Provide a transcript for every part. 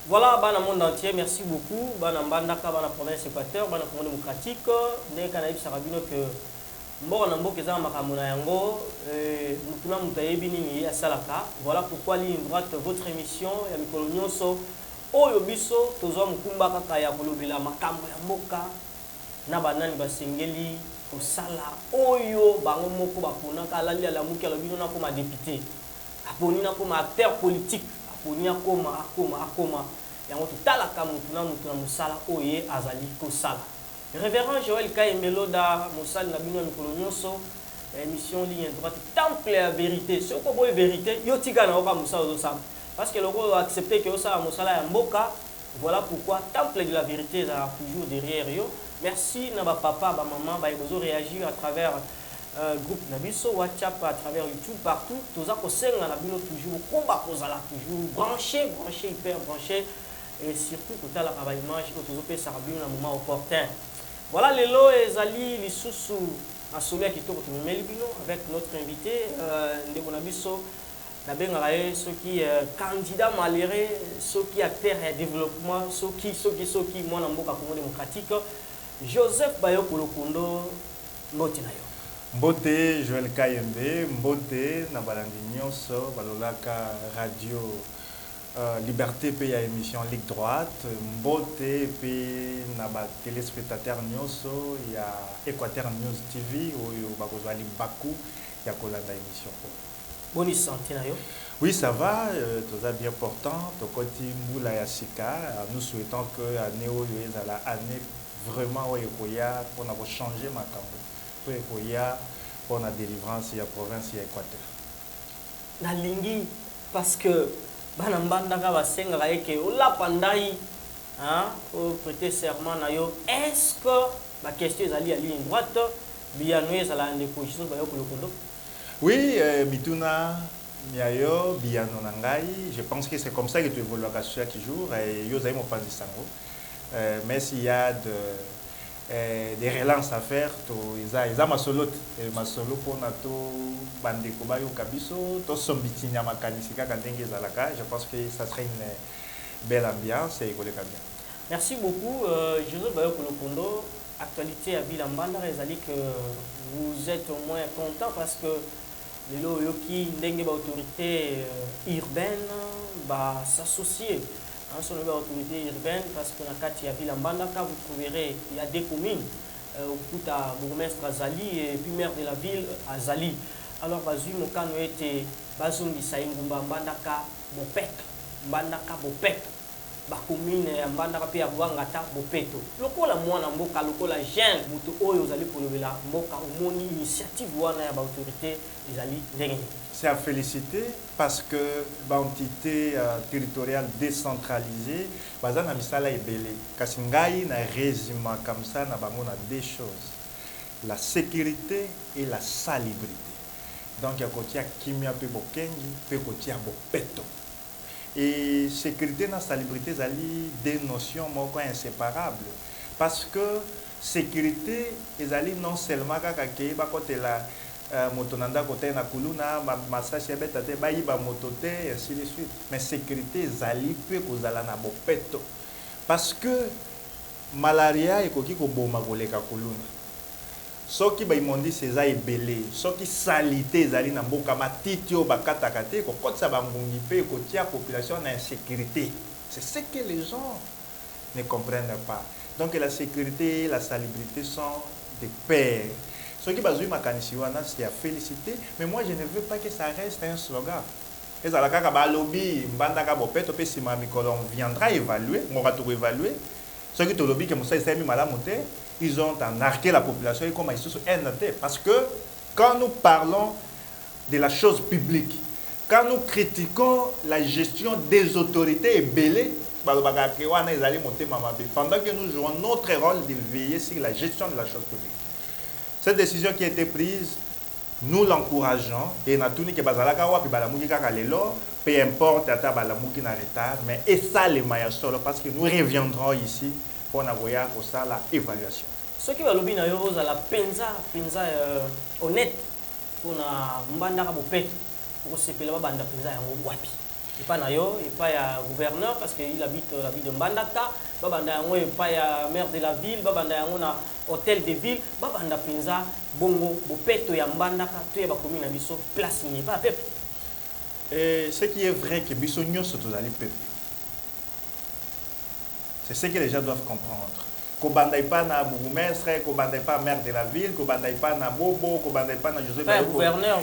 Voilà, dans le monde entier, merci beaucoup. Dans la province équateur, dans la Congo démocratique, nous avons que voilà pourquoi ligne droite votre émission ya mikolo nyonso oyo biso tozwa mukumba kaka ya kolobela makambo ya mboka na banani basengeli kosala oyo bango moko baponaka alali ala muki alobino na koma député aponi na koma acteur politique aponi akoma yango totalaka mutu na musala oyo azali kosala. Révérend Joël Kaimelo da Moussal Nabino Mikolo Nyonso, émission ligne droite, temple la vérité. Ce qu'on voit vérité, yotika na oka Moussa Ozosam. Parce que le rôle a accepté que Osa Moussala est Mboka. Voilà pourquoi temple de la vérité est toujours derrière yo. Merci Naba Papa, ba maman, ba ils ont réagi à travers groupe Nabiso, WhatsApp, à travers YouTube, partout. Tous à Kosenga Nabino toujours combat Kozala, toujours branché, hyper branché. Et surtout, tout à la image, que ça a un moment opportun. Voilà les lots et Zali, les sous-sous à Soumia qui tourne avec notre invité, Ndegonabiso, ceux qui candidats malheureux, ceux qui acteurs et développement, ceux qui, moi, dans le Congo démocratique, Joseph Bayo Kolokondo, Mbotinayo. Mbote, Joël Kayembe, Mbote, Nabalandi Nyonso, Balolaka Radio. Liberté puis à émission Ligue droite, Mbote puis naba téléspectateur Nyonso, il y a Équateur News TV où il y a Bakou, il y a Kolanda émission. Bonne santé nayo. Oui, ça va, tout ça bien portant. Tokoti Moula Yasika, nous souhaitons que l'année où il y a l'année vraiment où il y a pour avoir changé ma campagne, pour il y a pour la délivrance il y a province il y a Équateur. Na lingi parce que bana mbandaka basenga eke ola pandai hein au prêter serment na yo est-ce que la question ezali à ligne droite biano ezala ande position ba yo kolokondo. Oui, mituna miayo biano nangai, je pense que c'est comme ça que tu évolues chaque jour et yo zai mo panzi sango. Mais s'il y a des relances à faire, ils ma solo pour nato bande kobayo kabiso, to sombitinya makanisika kandenge zalaka. Je pense que ça serait une belle ambiance et écoler bien. Merci beaucoup, Joseph Bayo Kolokondo. Actualité à Bilambanda, réalisé que vous êtes au moins content parce que les loyoki ndenge ba autorité urbaine ba s'associer. Sur l'autorité urbaine, parce que dans le cadre de la ville en Bandaka, vous trouverez, il y a des communes, au Kouta, bourgmestre Azali et puis maire de la ville Azali. Alors, Bazu, mon cas, nous était Bazoum Bisaïngumba, Bandaka, Bopek, Bandaka, Bopek, ba commune Bandaka, puis Abouangata, Bopeto. Loko la moine en Boka, loko la gêne, Boutou Oyo, Zali pour le la Boka, au mon initiative, Wana, l'autorité, Azali, Ndenge. C'est à féliciter parce que l'entité territoriale décentralisée, bazana misala ebele. Kasingai na résumé comme ça na bango na deux choses. La sécurité et la salubrité. Donc il y a côté kimia pe bokengi, pe côté bopeto. Et sécurité et salubrité zali deux notions moko inséparables parce que sécurité ezali non seulement kaka ke ba côté la motonanda côté na kuluna masashi betate bayiba motote et ainsi de suite, mais sécurité zali pe kozala na bopeto parce que malaria ekoki koboma koleka kuluna soki ba imondi seza ebele soki salité zali na mboka matiti o bakataka te kokotisa bangungi pe kotia population na insécurité. C'est ce que les gens ne comprennent pas. Donc la sécurité et la salubrité sont des pairs. Ce qui bazui makanisiwana, c'est à féliciter, mais moi je ne veux pas que ça reste un slogan. Et ça la kaka ba lobby mbandaka bopeto pe sima mikolo on viendra évaluer, on va tout évaluer. Ce qui te lobby que Moussa Issaimi malamote, ils ont enarqué la population et comme ils sont NT parce que quand nous parlons de la chose publique, quand nous critiquons la gestion des autorités et belé pendant que nous jouons notre rôle de veiller sur la gestion de la chose publique. Cette décision qui a été prise, nous l'encourageons et nous avons peu importe à Tabalamuki na retard, mais et ça les mailles solo parce que nous reviendrons ici pour avoir ça l'évaluation. Ce qui va lobby na yo la penza honnête pour na mbanda ka bopet pour se pela banda penza yango wapi. pas nayo, et pas ya gouverneur parce qu'il habite la ville de Mbandaka, babanda yango et pas ya maire de la ville, babanda yango na hôtel de ville, babanda penza bongo bopeto ya Mbandaka, to ya ba commune na biso place ni pas peuple. Et ce qui est vrai que biso nyonso tozali peuple. C'est ce que les gens doivent comprendre. Kobandai pas na bourgmestre, kobandai pas maire de la ville, kobandai pas na bobo, kobandai pas na Joseph Bayoko. Gouverneur.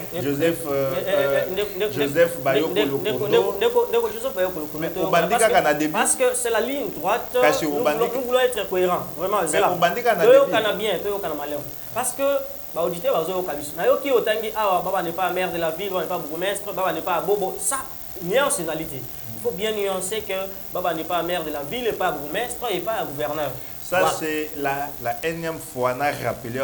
Joseph Bayoko Lokondo. Joseph Bayoko Lokondo. Parce que c'est la ligne droite. Nous voulons être cohérents. Vraiment, c'est là. Parce que l'auditeur va au Kabiso. Nayoki Otangi, Baba n'est pas maire de la ville, Baba n'est pas bourgmestre, Baba n'est pas bobo. Ça, nuance c'est réalité. Il faut bien nuancer que Baba n'est pas maire de la ville, et pas bourgmestre, et pas gouverneur. Ça, voilà. C'est la énième fois que je rappelle,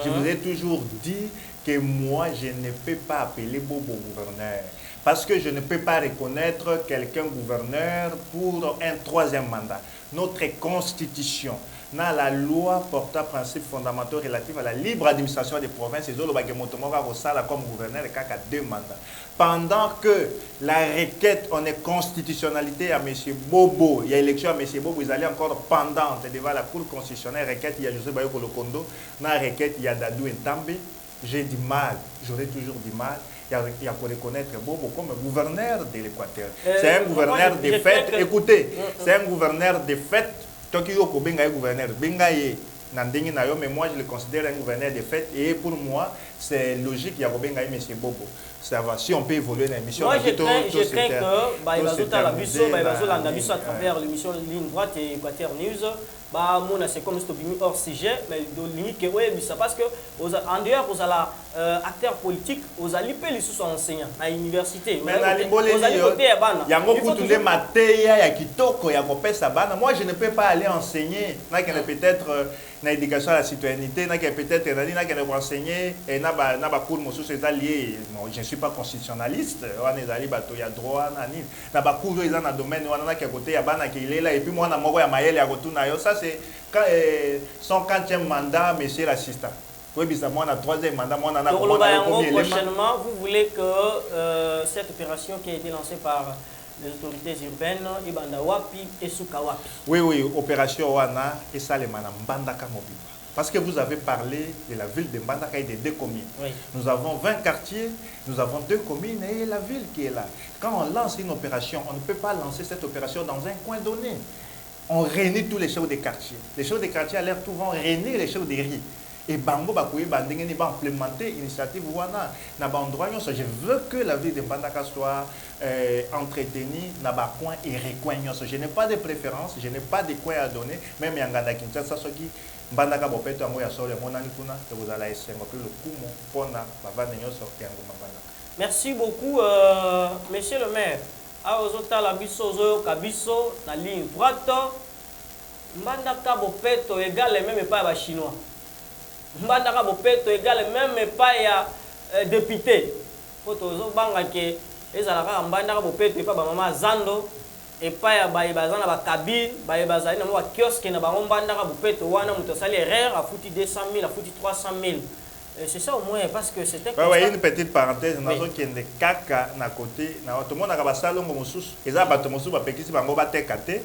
je vous ai toujours dit que moi, je ne peux pas appeler Bobo gouverneur. Parce que je ne peux pas reconnaître quelqu'un gouverneur pour un troisième mandat. Notre constitution, dans la loi portant principes fondamentaux relatifs à la libre administration des provinces, et comme gouverneur et 2 mandats. Pendant que la requête en est constitutionnalité à M. Bobo, il y a élection à M. Bobo, ils allaient encore pendante devant la Cour constitutionnelle, requête il y a Joseph Bayoko Lokondo, dans la requête il y a Dadou Ntambe. J'ai du mal, j'aurai toujours du mal. Il y a pour reconnaître Bobo comme gouverneur de l'Équateur. C'est un gouverneur de fait. Écoutez, c'est un gouverneur de fait. Tokyo Kobenga est gouverneur. Bengaye Nandingi Nayo, mais moi je le considère un gouverneur de fait. Et pour moi, c'est logique, il y a Kobenga et M. Bobo. Ça va, si on peut évoluer dans l'émission. Moi je crains que à travers l'émission Ligne Droite et Équateur News. C'est comme si c'était hors sujet, mais limite que oui, parce que en dehors, vous avez acteurs politiques, vous avez les sous enseignants à l'université. Mais moi je ne peux pas aller enseigner. Peut-être dans l'éducation à la citoyenneté, peut-être enseigner et je ne suis pas constitutionnaliste. Il y a droit dans le domaine et puis moi ça c'est son 4e mandat, monsieur l'assistant. Oui, mais moi, on a 3e mandat, moi, on a prochainement, vous voulez que cette opération qui a été lancée par les autorités urbaines, Ibandawapi et Sukawapi. Oui, opération Wana et Salemana Mbandaka Mobimba. Parce que vous avez parlé de la ville de Mbandaka et des 2 communes. Oui. Nous avons 20 quartiers, nous avons 2 communes et la ville qui est là. Quand on lance une opération, on ne peut pas lancer cette opération dans un coin donné. On réunit tous les chefs des quartiers. Les chefs des quartiers a l'air souvent réunir les chefs des riz. Et Bango Bakoui Bandengeni va implémenter l'initiative Wana. Je veux que la ville de Mbandaka soit entretenue dans le coin et recoin. Je n'ai pas de préférence, je n'ai pas de coin à donner. Même Yanganda Kinshasa, ce qui Mbandaka Bopeto Angoya Sole Monanikuna, vous allez essayer de le Kumo, Pona, Bavane Nyoso, Kiango Mbandaka. Merci beaucoup, monsieur le maire. Aozota la biso kabiso na ligne droite. Mbandaka Bopeto égale même pas à chinois. Mbandaka Bopeto égale même pas à député. Fotozo banga ke ezalaka Mbandaka Bopeto et pas maman Zando et pas ya baibazana ba cabine, baibazana na mo kiosque na bango Mbandaka Bopeto wana muto sali erreur a foutu 200 000, a foutu 300 000. C'est ça au moins parce que c'était une petite parenthèse dans ce qui est kaka na côté na tout le monde a basalongo mosusu eza bato mosusu ba pekisi bango ba tekate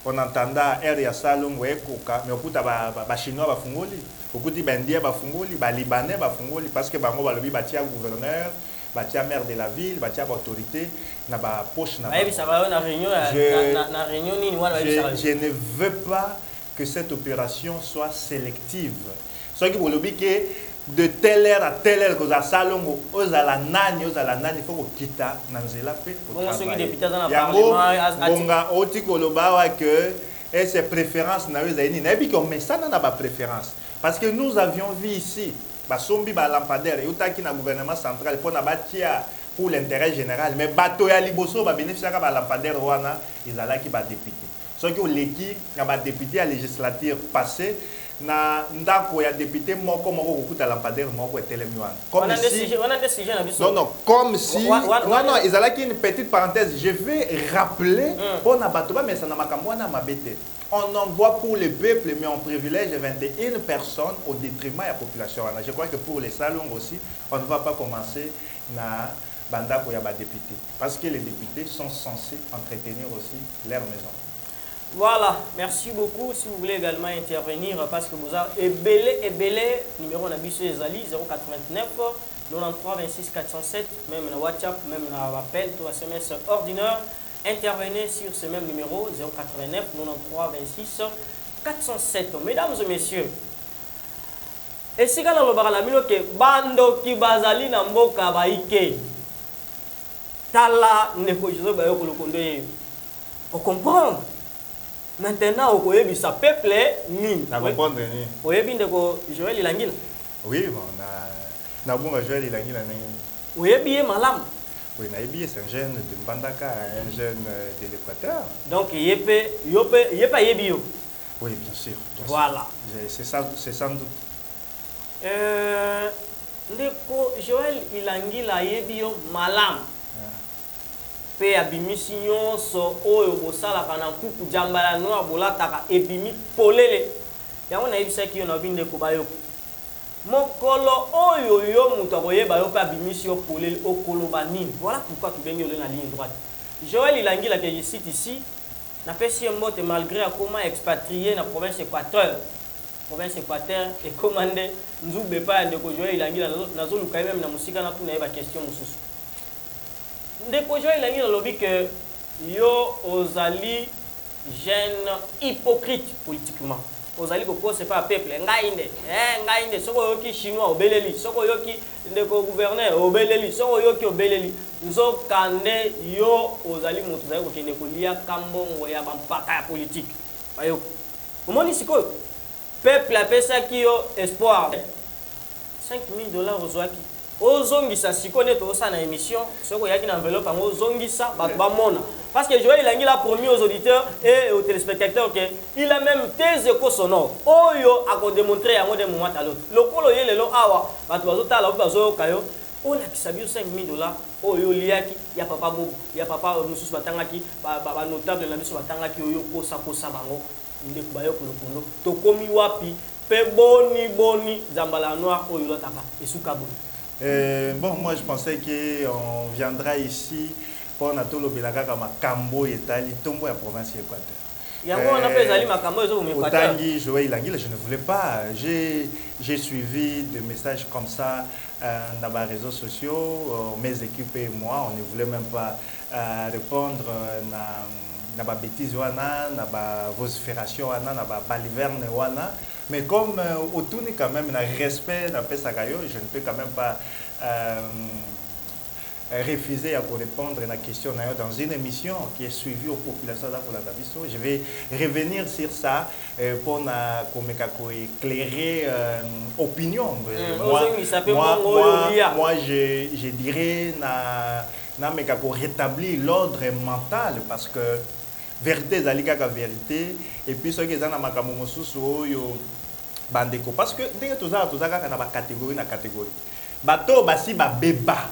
on entenda air ya salongo ekoka mais okuta ba chinois ba fungoli okuti ba indien ba fungoli ba libanais ba fungoli parce que bango balobi batia gouverneur batia maire de la ville batia ba autorité na ba poche na ça va na réunion na réunion nini wana je ne veux pas que cette opération soit sélective ce qui bolobi que de telle heure à telle heure que vous avez salongo aux alanani il faut que quitta nanzela pe bon ceux qui députés dans le parlement bonga oti koloba que et ses préférences na yozaini na bi ko mais ça n'a pas préférence parce que nous avions vu ici ba sombi ba lampadaire et utaki na gouvernement central pour na batia pour l'intérêt général mais bato ya liboso ba bénéficier ka ba lampadaire wana ils alaki ba député ceux qui ont l'équipe na ba député à législature passée na ndako ya député moko kokuta lampadaire moko etelemi wana comme si comme si non ils allaient une petite parenthèse je vais rappeler on a bato ba mais ça na makambo na mabete on envoie pour le peuple mais on privilège 21 personnes au détriment de la population. Je crois que pour les salons aussi on ne va pas commencer na bandako ya ba député parce que les députés sont censés entretenir aussi leur maison. Voilà, merci beaucoup. Si vous voulez également intervenir, parce que vous avez Ebele, numéro Nabiso Ezali, 089 93 26 407, même dans WhatsApp, même dans appel, tout SMS ordinaire. Intervenez sur ce même numéro, 089 93 26 407. Mesdames et messieurs, et si quand on parle de bando qui bazali na mboka baike, tala neko José Bayo Kolokondo, on comprend. Maintenant, au Koyebi, ça peuple ni. Na comprendre ni. Koyebi ndeko Joël Ilangila. Oui, bon, na bon Joël Ilangila ni. Koyebi malam. Oui, Naïbi, c'est un jeune de Mbandaka, un jeune de l'Équateur. Donc, yepa yebio. Oui, bien sûr. Voilà. C'est sans doute. Ndeko Joël Ilangila yebio malam. Pe abimisi nyonso oyo bosalaka na kuku jambala noa bolataka ebimi polele. Yango na yebisaki yo na binde ko bayoko. Mokolo oyo yo mutu akoyeba yo pe abimisi yo polele okoloba nini. Voilà pourquoi tu bengi ole na ligne droite. Joël Ilangila que je cite ici n'a fait si mbote malgré comment expatrié na province Équateur. Province Équateur et commandé nzube pa ndeko Joël Ilangila nazo luka même na musika na tuna yeba question mususu. Ndeko Joël Ilangila lobi que yo ozali jeune hypocrite politiquement. Ozali ko c'est pas peuple ngainde soko yoki chinois obeleli soko yoki ndeko gouverneur obeleli soko yoki obeleli nzo kande yo ozali mutu zali ko kende ko lia kambongo ya bampaka ya politique bayo omoni sikoyo peuple apesa ki yo espoir $5,000 ozwaki ozongisa sikone to ça na émission soko yaki na enveloppe ngo ozongisa ba mona parce que Joël Ilangila a promis aux auditeurs et aux téléspectateurs que il a même des échos sonores oyo a démontré à un moment à l'autre lokolo yele lo awa batu bazota la bazo kayo on a kisabi $5,000 oyo liaki ya papa bobo ya papa mususu batangaki ba notable na biso batangaki oyo kosa bango ndeko bayoko lokondo tokomi wapi pe boni zambala noir oyo lotaka esuka boni. Bon, moi je pensais qu'on viendra ici pour Natolo Belagaka Makambo et Tali, Tombo et la province Équateur. Otangi, Joël Ilangila, je ne voulais pas. J'ai suivi des messages comme ça dans les réseaux sociaux. Mes équipes et moi, on ne voulait même pas répondre à la bêtise, à la vocifération, à la baliverne. Mais comme au tout quand même un respect n'a pas sagayo, je ne peux quand même pas refuser à répondre à la question dans une émission qui est suivie aux populations pour la Dabiso. Je vais revenir sur ça pour éclairer opinion. Moi, je dirais rétablir l'ordre mental parce que vérité zalika ka vérité et puis ceux qui sont dans makambo mosusu oyo bandeko parce que ndenge tozaka na ba catégorie bato basi ba beba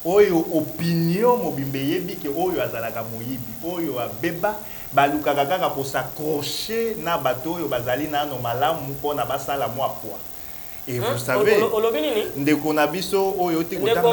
oyo opinion mobimbe yebi ke oyo azalaka moyibi oyo abeba balukaka kaka ko s'accrocher na bato oyo bazali na no malamu pona basala mwa poa. Et vous savez, ndeko na biso oyo ti kotanga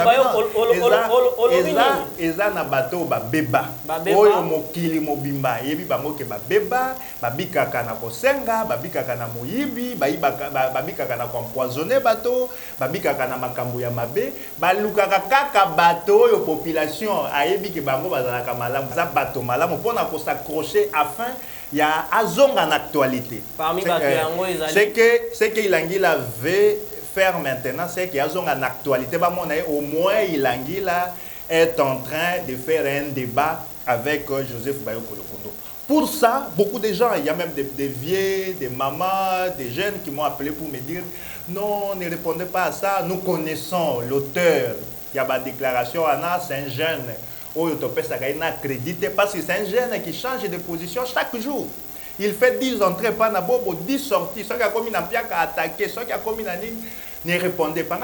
eza na bato ba beba oyo mokili mobimba yebi bango ke ba beba babikaka na kosenga babikaka na moyibi babikaka na empoisonner bato babikaka na makambo ya mabe balukaka kaka bato oyo population ayebi ke bango bazalaka malamu za bato malamu pona ko s'accrocher afin il y a azonga en actualité. C'est que Ilangila veut faire maintenant, c'est qu'il y a en actualité. Au moins, Ilangila est en train de faire un débat avec Joseph Bayo Kolokondo. Pour ça, beaucoup de gens, il y a même des vieux, des mamans, des jeunes qui m'ont appelé pour me dire non, ne répondez pas à ça. Nous connaissons l'auteur. Il y a ma déclaration, Anna, c'est un jeune. Crédité parce que c'est un jeune qui change de position chaque jour. Il fait 10 entrées, pas na bobo, 10 sorties. Ceux qui a commis un piak à attaquer, ceux qui a commis un ligne ne répondent pas.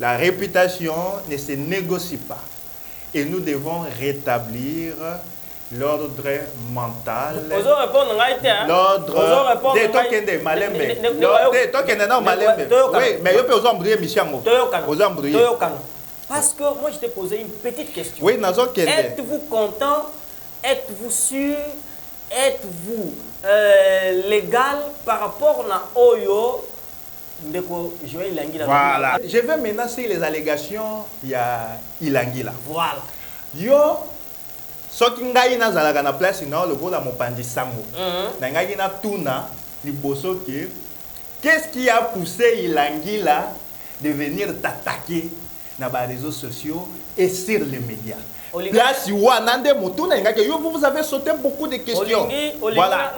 La réputation ne se négocie pas. Et nous devons rétablir l'ordre mental. L'ordre. Oui, mais il peut aux embrouiller, Michel. Aux embrouiller. Parce que moi, je t'ai posé une petite question. Oui, Nazo Kende. Êtes-vous content? Êtes-vous sûr? Êtes-vous légal par rapport à Oyo? Voilà. Je vais maintenant sur les allégations, il y a Ilangila. Voilà. Yo, ce qui ngai na zalaka na place na le gola mopandi sango. Na ngai na tuna liboso ke qu'est-ce qui a poussé Ilangila de venir t'attaquer dans les réseaux sociaux et sur les médias? Place Wanande Motuna, vous avez sauté beaucoup de questions. Voilà.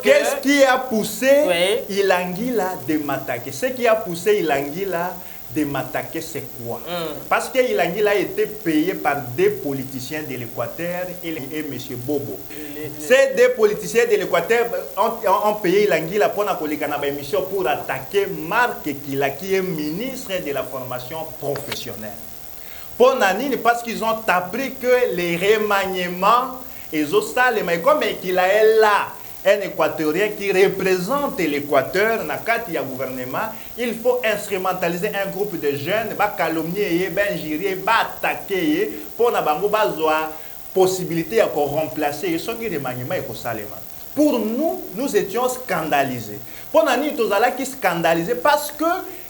Qu'est-ce qui a poussé Ilangila de m'attaquer? Ce qui a poussé Ilangila de m'attaquer, c'est quoi? Parce que Ilangila a été payé par des politiciens de l'Équateur et M. Bobo. Ces deux politiciens de l'Équateur ont payé Ilangila pour une émission pour attaquer Marc Kila, qui est ministre de la formation professionnelle. Pour Nanine, parce qu'ils ont appris que les remaniements et les comme qu'il est là, un Équatorien qui représente l'Équateur dans le gouvernement, il faut instrumentaliser un groupe de jeunes, calomnier, injurier, attaquer pour avoir possibilité de remplacer ce qui remaniement et pour nous, nous étions scandalisés. Pour Nanine, nous avons scandalisés parce que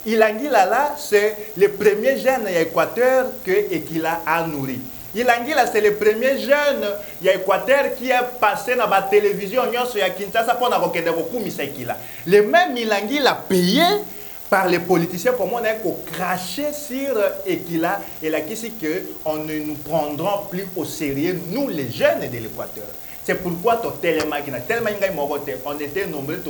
Ilangila là, c'est le premier jeune Équateur qu'il a nourri. Ilangila, c'est le premier jeune Équateur qui est passé dans la télévision sur Kinshasa pour le même Ilangila payé par les politiciens comme on a craché sur Ekila et là qui qu'on ne nous prendrons plus au sérieux, nous les jeunes de l'Équateur. C'est pourquoi on était nombreux,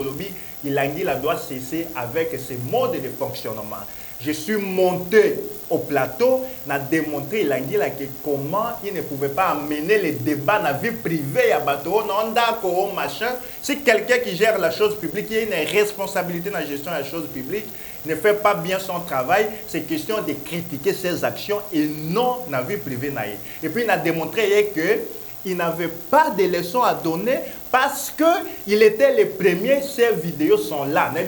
Ilangila doit cesser avec ces modes de fonctionnement. Je suis monté au plateau, n'a démontré Ilangila que comment il ne pouvait pas amener les débats dans la vie privée à bateau, non d'accord, machin. Si quelqu'un qui gère la chose publique, il a une responsabilité dans la gestion de la chose publique, ne fait pas bien son travail, c'est question de critiquer ses actions et non dans la vie privée. Et puis il a démontré que il n'avait pas de leçons à donner parce qu'il était le premier, ces vidéos sont là. Il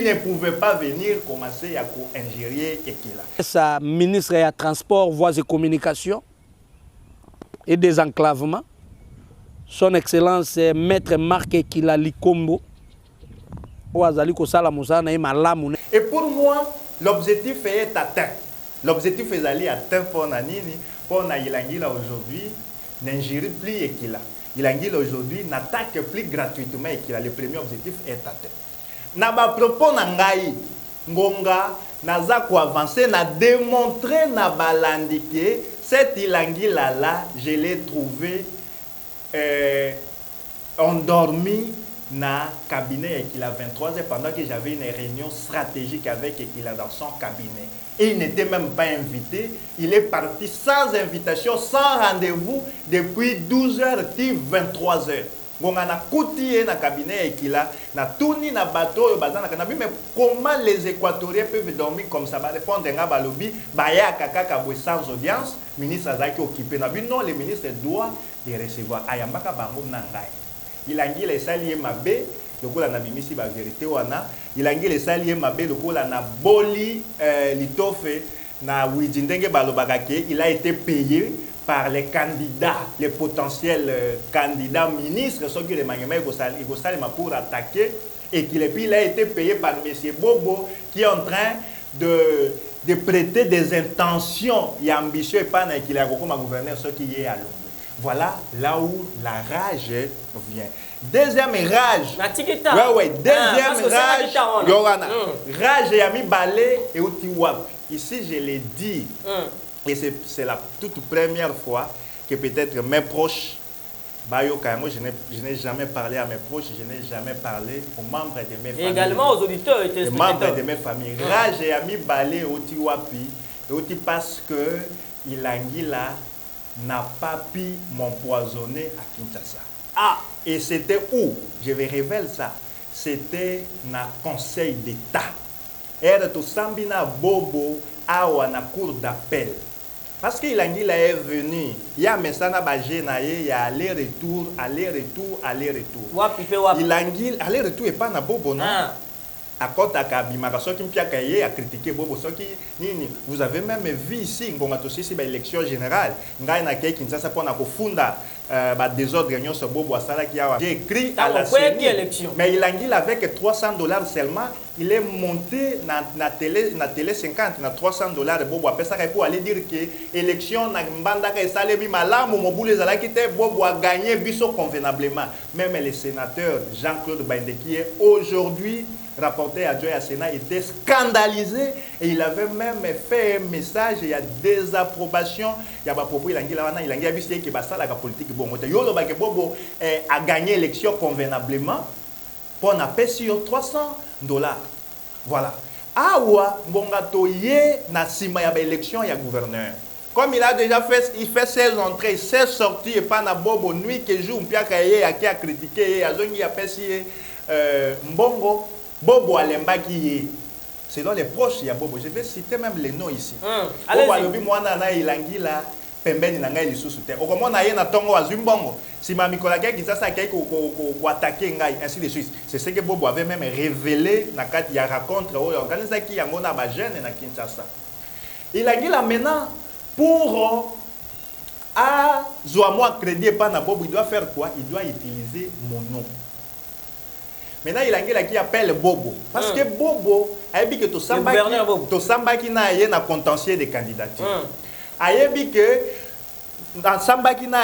ne pouvait pas venir commencer à injurier Ekila. Sa ministre des Transports, Voies et Communications et Désenclavement, son Excellence Maître Marc Ekila Likombo. Et pour moi, l'objectif est atteint. L'objectif est d'aller atteindre pour Nanini, pour Ilangila aujourd'hui, n'injure plus Ekila. Ilangila aujourd'hui n'attaque plus gratuitement Ekila. Le premier objectif est atteint. Naba propos nangai ngonga naza ko avancer na démontrer na balandiquer cet Ilangila là, je l'ai trouvé endormi na cabinet Ekila 23h pendant que j'avais une réunion stratégique avec Ekila dans son cabinet. Et il n'était même pas invité. Il est parti sans invitation, sans rendez-vous depuis 12h, 23h. On a coutillé dans le cabinet et qu'il a tourné dans le bateau. Mais comment les Équatoriens peuvent dormir comme ça? Répondre à Balobi, sans audience, le ministre a occupé. Non, le ministre doit les recevoir. Ayambaka Bango Nangai. Il a dit les saliers mabé. Lokola na bimisi ba vérité wana ilangi le salier mabe lokola na boli litofe na widindenge balobaka ke il a été payé par les candidats, les potentiels candidats ministres, ceux qui les mangements pour attaquer et qu'il il a été payé par M. Bobo qui est en train de prêter des intentions et ambitieux et pas qu'il a comme gouverneur ce qui est à Londres. Voilà là où la rage vient. Deuxième rage. Deuxième rage. Rage Yami Balé et Otiwap. Ici, je l'ai dit. Et c'est la toute première fois que peut-être mes proches, je n'ai jamais parlé à mes proches, je n'ai jamais parlé aux membres de mes familles. Et également aux auditeurs et téléspectateurs. Membres de mes familles. Rage Yami Balé et Otiwapi. Et Oti parce que Ilangila n'a pas pu m'empoisonner à Kinshasa. Ah! Et c'était où? Je vais révéler ça. C'était dans le Conseil d'État. Et tout Sambina Bobo a na cour d'appel. Parce qu'il est venu. Il y a un message il y a aller-retour, aller-retour, aller-retour. Il aller-retour et pas na Bobo, non? à côté à Kabimaka, ceux qui m'ont critiqué Bobo, ceux qui vous avez même vu ici, on a aussi ici l'élection générale, ngai na kei Kinshasa pour na kofunda désordre réunion sur Bobo Asala qui a écrit à la CENI, mais il a dit avec $300 seulement, il est monté na télé 50 na $300 Bobo après ça pour aller dire que élection na mbandaka esalemi malamu mobule zala kite Bobo a gagné biso convenablement. Même le sénateur Jean-Claude Baindeki aujourd'hui rapporté à Joy Sénat était scandalisé et il avait même fait un message, il y a des approbations, il y a pas propos il a dit que ça la politique bon que Bobo a gagné l'élection convenablement pour na pesi $300. Voilà. Awa bongato ye na sima ya élection ya gouverneur. Comme il a déjà fait, il fait 16 entrées, 16 sorties et pas na Bobo nuit que jour mpia kaye a critiqué a zongi a pesi mbongo Bobo Alemba qui est, selon les proches, il y a Bobo. Je vais citer même les noms ici. Bobo Alobi Mwana na ilangi la pembeni na ngai lisusu te. Okomo na ye na tongo azumbongo. Si ma mikolaka qui ça kei ko attaquer ngai ainsi de suite. C'est ce que Bobo avait même révélé na kati ya rencontre au organisa qui yango na ba jeune na Kinshasa. Ilangi la maintenant pour à Zoamo crédit pas na Bobo, il doit faire quoi? Il doit utiliser mon nom. Maintenant, il y a qui appelle Bobo. Parce que Bobo, il dit que tout samba qui n'a pas de contentieux de candidature. Il dit que dans samba qui n'a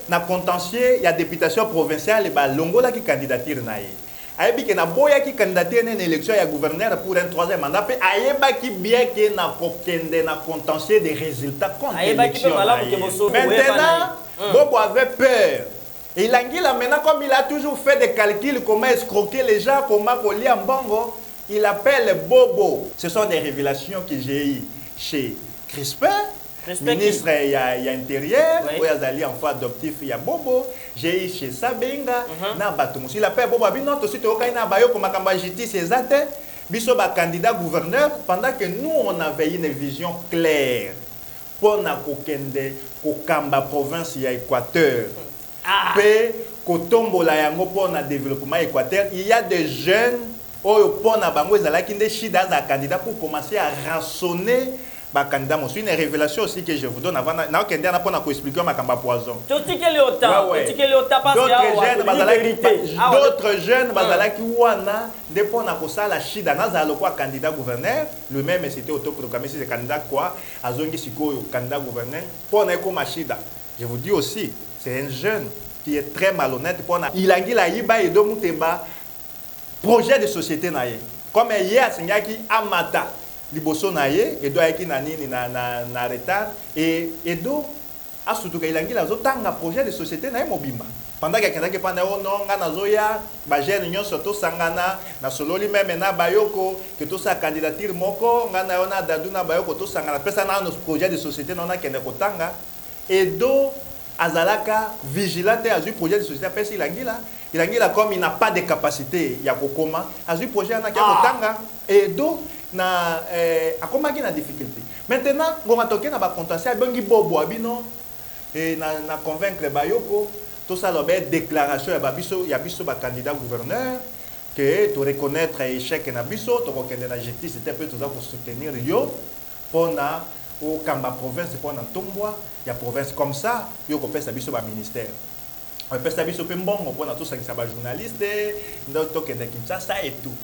pas de contentieux, il y a députation provinciale, il y a Longola qui candidature. Il dit que na boya qui candidature à une élection, il y a gouverneur pour un troisième mandat. Il dit que bien que na contentieux des résultats contre l'élection. Maintenant, Bobo avait peur. Et Langila, maintenant, comme il a toujours fait des calculs, comment escroquer les gens, comment coller en bongo, il appelle Bobo. Ce sont des révélations que j'ai eues chez Crispin, ministre il y a intérieur, où il y a Ali enfant adoptif, il y a Bobo. J'ai eu chez Sabenga, il appelle Bobo. Non, tout de suite, il y a comme justice exacte, biso ba candidat gouverneur, pendant que nous, on avait une vision claire pour na kokende, kokamba province, il y a Équateur. Développement équateur, il y a des jeunes candidats pour commencer à rançonner les candidats. C'est une révélation aussi que je vous donne avant de expliquer ma poison. D'autres jeunes candidat gouverneur, le même c'était autoproclamé, c'est candidat quoi, candidat gouverneur pour je vous dis aussi, c'est un jeune qui est très malhonnête. Il a dit projet de société. Comme hier, c'est qui amata liboso naye et doit être na retard et do a surtout qu'il a dit un projet de société na mobimba. Pendant que quelqu'un qui parle non ngana zoya ba jeune nyon surtout sangana na sololi même na bayoko que tout ça candidature moko ngana ona daduna bayoko tout sangana pesa na nos projet de société non na kende kotanga et do azalaka vigilante a eu projet de société parce il a comme il n'a pas de capacité ya kokoma a eu projet na kotanga et do na akoma ki na difficulté maintenant ngoma toke na ba contentieux bongi Bobo abino et na convaincre bayoko tout ça l'obé déclaration ya biso ba candidat gouverneur que to reconnaître échec na biso to kokende na justice c'était peu tout ça pour soutenir yo pour na au Kamba province pour na Tombwa il y a province comme ça yo ko pesa biso ba ministère on pesa biso pe mbongo pour na tout ça qui ba journaliste to kende Kinshasa et tout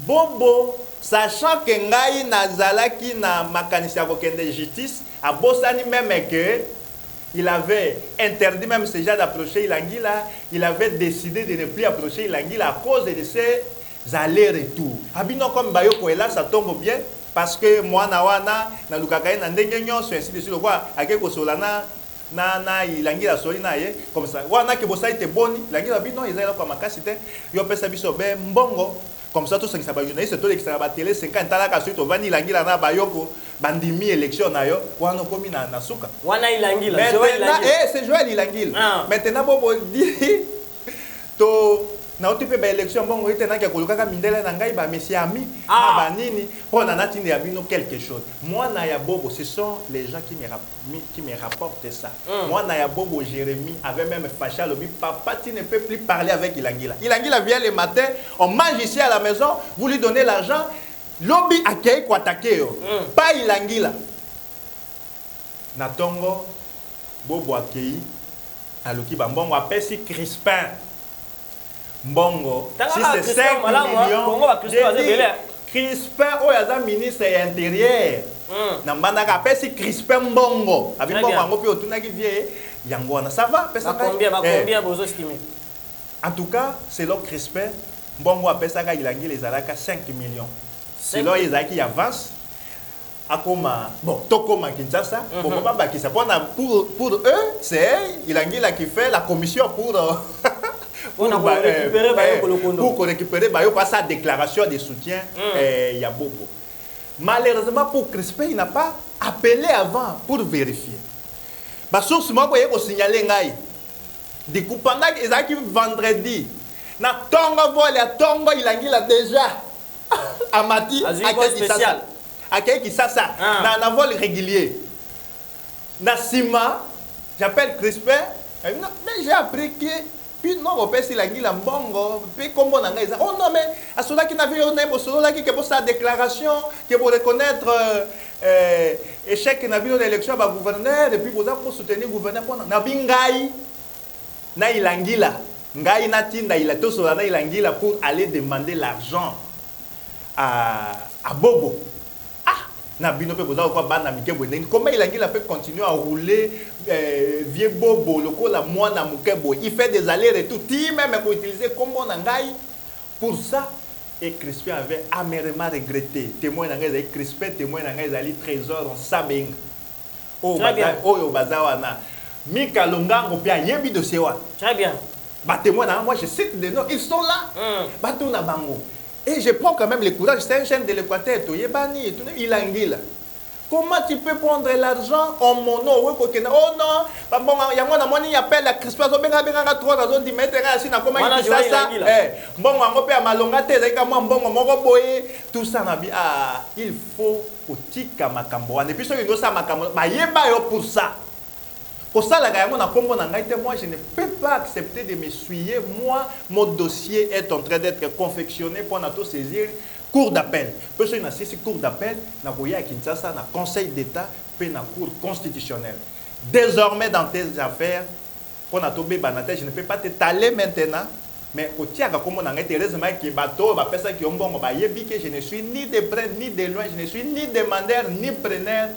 Bobo sachant que ngai nazalaki na makanisi ya kokende justice a bosani même que il avait interdit même ces gens d'approcher Ilangila, il avait décidé de ne plus approcher Ilangila à cause de ces allers-retours. Abino comme Bayoko et là ça tombe bien parce que moi na lukakaye na ndenge nyonso ainsi de suite quoi akeko solana na Ilangila solina ye comme ça. Wana ke bosa ite boni, Ilangila bino ezala kwa makasi te, yo pesa biso be mbongo. Comme ça, tout ce qui s'est passé, c'est tout l'extra télé 50 ans là, suite au Vani Ilangila na Bayoko, bandimi élection na yo, wana komi na suka. Wana Ilangila, c'est Joël Ilangila. Maintenant, Bobo dit, to na otipe ba élection bongo ite na ke kolukaka mindele na ngai ba monsieur ami na ba nini pour na natine ya bino quelque chose. Moi na ya bobo, ce sont les gens qui me rapportent ça. Moi na ya bobo Jérémie avait même fâché le papa, tu ne peux plus parler avec Ilangila. Ilangila vient le matin, on mange ici à la maison, vous lui donnez l'argent, lobby akei ko attaquer pas Ilangila. Na tongo bobo akei aloki ba mbongo apesi Crispin. Mbongo, si c'est 5 millions, Crispin, oh, il y a ministre intérieur. Nambana apesi Crispin Mbongo. Avec Mbongo, puis autour qui vient, ça va? Combien vous estimez? En tout cas, selon Crispin, Mbongo appelle ça il a les alaka 5 millions. Selon Isaac, il avance. Akoma, bon, Tokoma Kinshasa, pour eux, c'est Ilangila qui fait la commission pour récupérer sa déclaration de soutien. Il y a beaucoup. Malheureusement, pour Crispin, il n'a pas appelé avant pour vérifier. Ma source, moi, je vais signaler. Du coup, pendant qu'ils ont vendredi, na tongo voile, tongo il a déjà amati spécial. À qui ça dans un vol régulier. Na Sima, j'appelle Crispin, mais j'ai appris que puis non, on peut s'il a dit la bongo, puis comment on a dit oh non mais à ceux qui n'avaient rien pour ceux qui pour sa déclaration, qui pour reconnaître échec n'a vu l'élection à gouverneur et puis pour soutenir le gouverneur pour na bingai na ilangila ngai na tinda il a tout sur na ilangila pour aller demander l'argent à Bobo. Comment il peut continuer à rouler vieux bobo, le coup la moi na mukebo. Il fait des allers-retours, même pour utiliser comme on a pour ça. Et Crispin avait amèrement regretté. Témoin d'Angaï, Crispin, témoin d'Angaï, trésor en Sabing. Oh, Bazawana. Mika Longa, on peut y aller de Sewa. Très bien. Bah, témoin d'Angaï, moi je cite des noms, ils sont là. Batouna Bango. Et je prends quand même le courage, c'est un chêne de l'Équateur, il anguille. Comment tu peux prendre l'argent en mon nom? Oh non, il y a un qui appelle la Crispin, il y a 3 raisons de mettre comment il fait ça. Bon, on peut malonga tout ça, il faut que tu aies et puis, il faut pour ça. Pour ça, moi, je ne peux pas accepter de me suyer. Moi, mon dossier est en train d'être confectionné pour nous saisir cour d'appel. Parce que nous avons cour d'appel, nous avons à Kinshasa, dans le Conseil d'État, puis dans la Cour constitutionnelle. Désormais, dans tes affaires, pour nous je ne peux pas t'étaler maintenant. Mais au tiers, comme on a été heureusement que bateau, personne qui ont bon, je ne suis ni de près ni de loin, je ne suis ni demandeur ni preneur.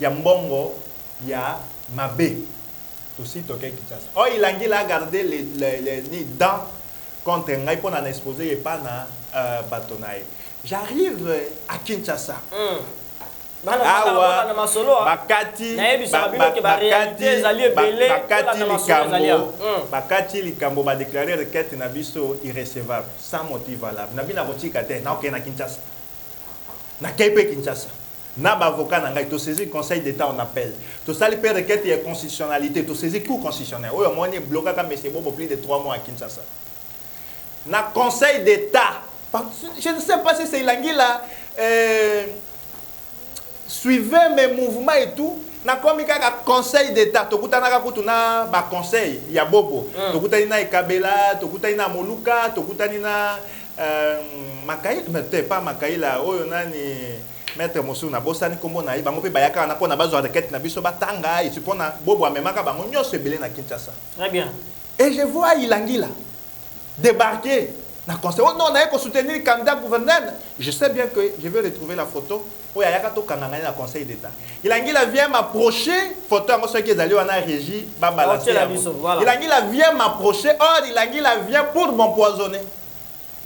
Il y a Mbongo, il y a Mabé. Oh, il a gardé les dents contre un gars pour en exposer et pas dans bâtonnaille. J'arrive à Kinshasa. Bakati Likambo va déclarer requête nabiso irrécevable sans motif valable. Nabina botikate na okena Kinshasa. Na Kaipe Kinshasa. Na avocat na ngai to saisir conseil d'état en appel. To sali pe requête et constitutionnalité, to saisir cour constitutionnelle. Oyo moni bloqué comme monsieur Bobo plus de 3 mois à Kinshasa. Na conseil d'état. Je ne sais pas si c'est Ilangila suivez mes mouvements et tout. Na komika ka conseil d'état to kutana ka kutuna ba conseil ya Bobo. To kutani na Ikabela, to kutani na Moluka, to kutani na Makai, mais pas Makai là, oyo nani Maître Moussou na bosani kombo na bango pe bayaka na pona bazo requête na biso batanga et supona Bobo amemaka bango nyonso ebele na Kinshasa. Très bien. Et je vois Ilangila débarquer na conseil. Oh non, on a soutenir le candidat gouverneur. Je sais bien que je vais retrouver la photo. Oh ya yaka to kanganga na conseil d'état. Ilangila vient m'approcher, photo en ceux qui est allé en régie ba balancer. Ilangila vient m'approcher, or Ilangila vient pour m'empoisonner.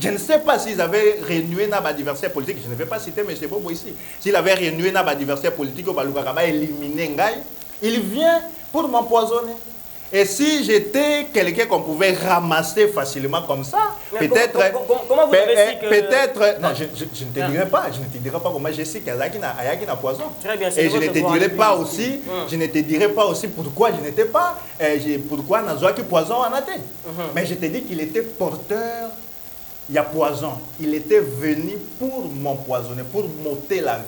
Je ne sais pas s'ils avaient renoué dans l'adversaire politique. Je ne vais pas citer M. Bobo ici. S'il avait renoué dans l'adversaire politique, il vient pour m'empoisonner. Et si j'étais quelqu'un qu'on pouvait ramasser facilement comme ça, peut-être... Comment vous avez su que... Peut-être... Non, je ne te dirai pas. Je ne te dirai pas comment je sais qu'il y a poison. Très bien, et je ne te dirai pas aussi... Je ne te dirai pas aussi pourquoi je n'étais pas... Pourquoi Nazoaki poison en Athènes. Mais je te dis qu'il était porteur... Il y a poison. Il était venu pour m'empoisonner, pour m'ôter la vie.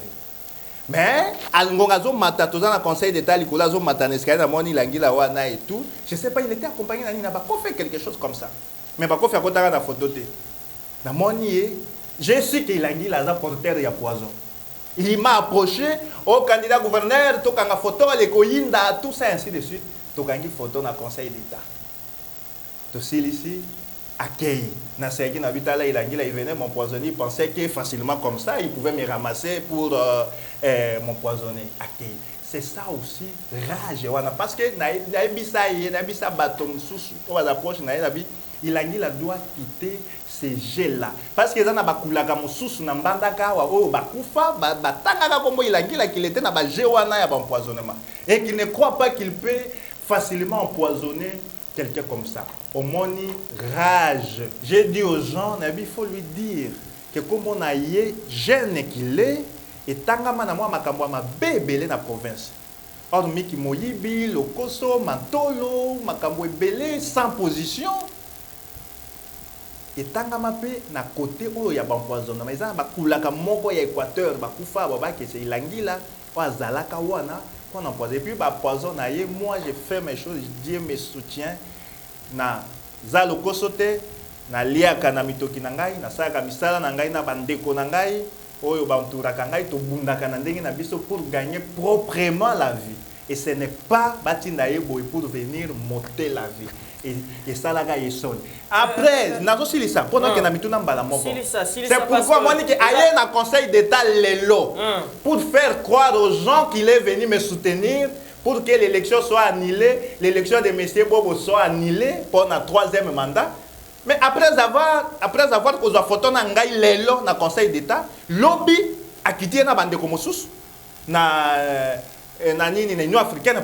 Mais, dans le conseil d'État, je ne sais pas, il était accompagné d'un Bako fait quelque chose comme ça. Mais Bako fait quoi dans photo. Je sais qu'il a dit la porteur de poison. Il m'a approché au candidat gouverneur, tout quand photo, les koyinda, tout ça ainsi de suite. Tout quand photo dans le conseil d'État. Tout ici. Accueil. Il venait m'empoisonner, il pensait que facilement comme ça, il pouvait me ramasser pour m'empoisonner. Accueil. C'est ça aussi, rage. Parce que il doit quitter ces gels-là. Parce que il et qu'il ne croit pas qu'il peut facilement empoisonner quelqu'un comme ça. Au moni rage. J'ai dit aux gens, il faut lui dire que comme on a eu jeune qu'il est, et tangama na moi makambo ma bébélé na province. Or miki moyibi, lokoso, mantolo, makambo belé sans position. Et tangama pe na côté où il y a empoisonnement. Mais ça ba kulaka moko ya Équateur, ba kufa ba que c'est ilangila, wa zalaka wana, on empoisonne. Et puis ba poison na ye, moi je fais mes choses, Dieu me soutient. Na zalo kosote na liaka na mitoki na ngai na saka misala na ngai na bandeko na ngai oyo banturaka ngai to bundaka na ndenge na biso pour gagner proprement la vie et ce n'est pas batinda yebo pour venir monter la vie et ça la gagne sonne après nazo silisa pendant que na mituna mbala moko c'est pourquoi moi ni que aye na conseil d'état lelo pour faire croire aux gens qu'il est venu me soutenir pour que l'élection soit annulée, l'élection de M. Bobo soit annulée pour un troisième mandat. Mais après avoir causé la photo dans le Conseil d'État, lobby a quitté na bande comme sous na l'Union africaine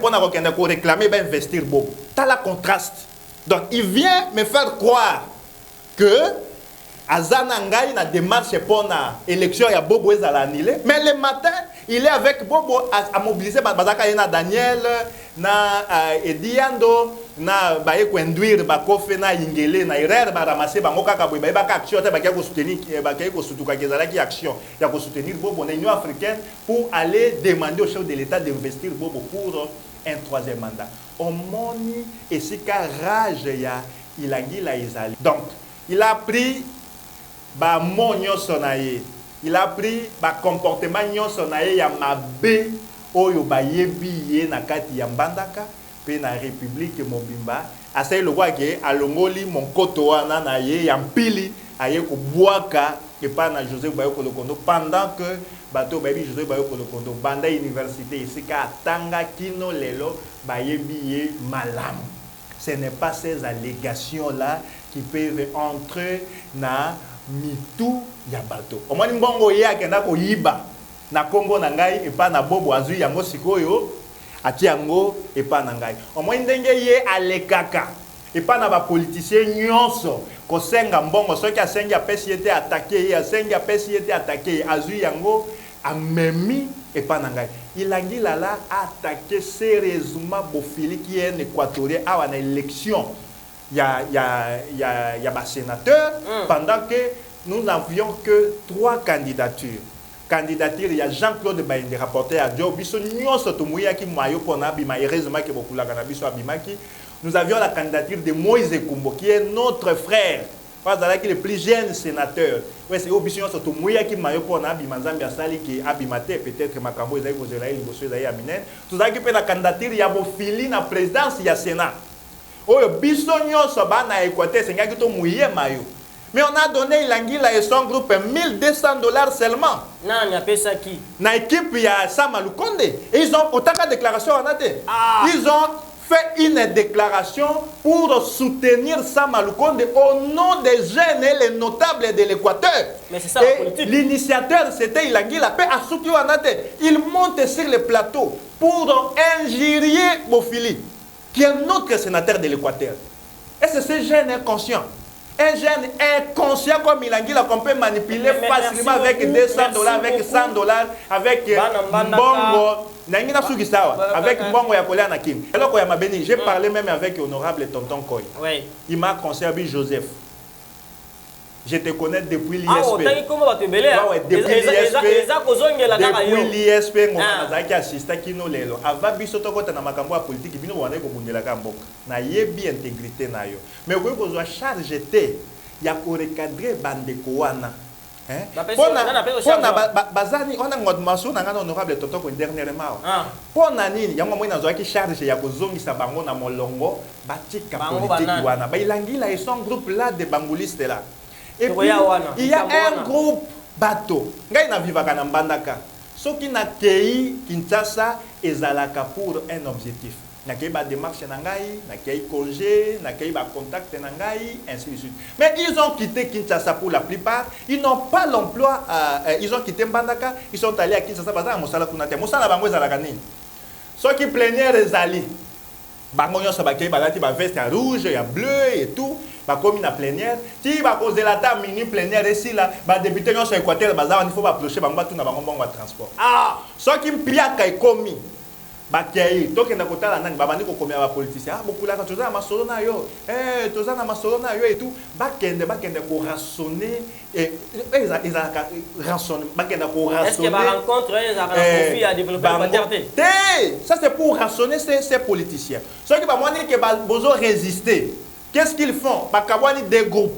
pour réclamer investir Bobo. T'as la contraste. Donc il vient me faire croire que Azana Ngai na démarche pour l'élection ya Bobo est annulée, mais le matin il est avec Bobo à mobiliser Bazaka na Daniel na Ediando na baye ko induire ba kofe na ingele na erreur ba ramasser bango kaka boy ba action te ba ko soutenir ba ko sutuka kezala ki action ya ko soutenir Bobo na Union africaine pour aller demander au chef de l'État d'investir Bobo pour un troisième mandat. Au moni et c'est rage ya ilangi la izali. Donc il a pris ba monyo sonaye. Il a pris ba comportement nyonso na ye ya mabe oyo ba yebi ye na kati ya mbandaka pe na République Mobimba asai lo kwa ke alongoli monkoto wana na ye ya mpili aye ko bwaka ke pa na Joseph Bayo Kolokondo pendant que bato ba Joseph Bayo Kolokondo banda université isika tanga kino lelo ba yebi ye malamu. Ce n'est pas ces allégations là qui peuvent entrer na mitu ya bato. Omoni mbongo ye akenda ko yiba na Kongo na ngai e pa na Bobo azui yango sikoyo ati yango e pa na ngai. Omoni ndenge ye alekaka e pa na ba politicien nyonso ko senga mbongo soki asengi apesi ete attaquer ye asengi apesi ete attaquer azui yango amemi et pas nangai. Il a dit là attaqué sérieusement Bofili qui est un équatorien à une élection. Il y a un sénateur pendant que nous n'avions que 3 candidatures. Candidature, il y a Jean-Claude Baïndé, rapporteur à Dieu. Nous avions la candidature de Moïse Kumbo, qui est notre frère. Qui est le plus jeune sénateur. Oui, c'est obligé de se mouiller qui m'a eu pour Nabimazambi Asali qui abimate peut-être Makambo Ezaï Bozelaï, Bosso Ezaï Aminen. Tout ça qui fait la candidature, il y a Bofili na présidence, il y a Sénat. Oh, Bissonio Soba na Équateur, c'est un gars qui est mouillé maillot. Mais on a donné Ilangila et son groupe $1,200 seulement. Non, il n'y a pas ça qui. Dans l'équipe, il y a Samalou Konde. Et ils ont autant de déclarations en athée. Ils ont fait une déclaration pour soutenir Samalou Konde au nom des jeunes et les notables de l'Équateur. Mais c'est ça la politique. L'initiateur, c'était Ilangila Pe Asuki Wanate. Il monte sur le plateau pour injurier Bofili. qui est notre sénateur de l'Équateur. Et c'est ce jeune inconscient. Un jeune inconscient comme Ilangila qu'on peut manipuler facilement avec $200, avec $100, avec Mbongo. Avec Mbongo ya Kolia Nakim. Alors qu'on m'a béni, j'ai parlé même avec l'honorable tonton Koy. Oui. Il m'a conservé Joseph. Je te connais depuis l'ISP. Ah, autant comment va te belé? Depuis l'ISP. Depuis l'ISP, on a assisté qui nous lelo. Avant bisoto kota na makambo ya politique, bino wana ko bundela ka mboka. Na yebi intégrité na yo. Mais ko ko charge te ya ko recadrer bandeko wana. Hein? Pona bazani on a ngod maso na ngana honorable toto ko dernièrement. Pona nini yango mo na zo ki charge ya ko zongisa bango na molongo batika politique wana. Ba ilangila et son groupe là de bangulistes là. Et puis, il y a un groupe bateau. Ngai na vivaka na mbandaka. Soki na kei Kinshasa ezalaka pour un objectif. Na kei ba démarche na ngai, na kei congé, na kei ba contact na ngai, ainsi de suite. Mais ils ont quitté Kinshasa pour la plupart. Ils n'ont pas l'emploi. Ils ont quitté Mbandaka. Ils sont allés à Kinshasa. Baza mosala kunate. Mosala bango ezalaka nini? Soki plénière ezali. Bango nyonso ba kei balati ba veste rouge, ya bleu et tout. Comme une plénière, si ba cause de la table mini plénière ici là, ba débuter dans Équateur, il faut approcher ba tout na bango bon transport. Ah, ce qui m'pia kai komi. Ba kei, to ke na kotala nani ba bandi ko komia ba politicien. Ah, beaucoup là quand toza na masolo na yo. Toza na masolo na yo et tout. Ba kende ko rassonner et rassonner, ba kende ko rassonner. Est-ce que ba rencontre un profit à développer la paternité? Ça c'est pour rassonner ces politiciens. Ceux qui ba moni que ba besoin résister. Qu'est-ce qu'ils font? Bakabwani des groupes.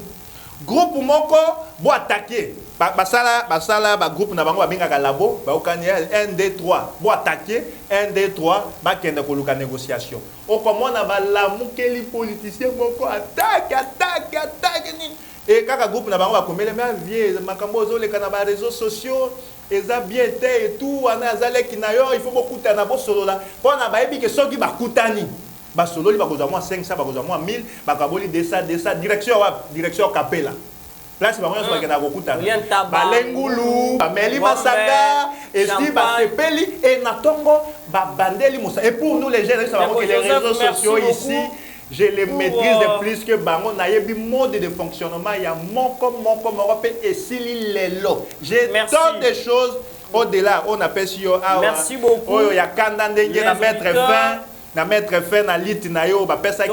Groupe moko bo attaquer. Basala groupe na bango babinga labo, ba okani 1 2 3 bo attaquer 1 2 3 ba kende ko luka négociation. O comment na ba lamukeli politicien moko attaque ni. Et kaka groupe na bango ba komele mais vieux makambo zo le kana ba réseaux sociaux eza bien té et tout ana azale kinayo il faut beaucoup tana bo solo là. Pour na ba ebi ke soki ba kutani. Basolo li bakozwa moi 500 bakozwa moi 1000 bakaboli 200 direction Capella place bango so bakena kokuta balengulu bameli masanga et si basepeli et natongo babandeli musa et pour nous les jeunes ça va que les réseaux sociaux ici je les maîtrise de plus que bango na yebi mode de fonctionnement ya moko pe esili lelo j'ai tant de choses au-delà on appelle sur merci beaucoup oyo ya kanda ndenge na mettre fin na mettre fin na lit na yo ba pesa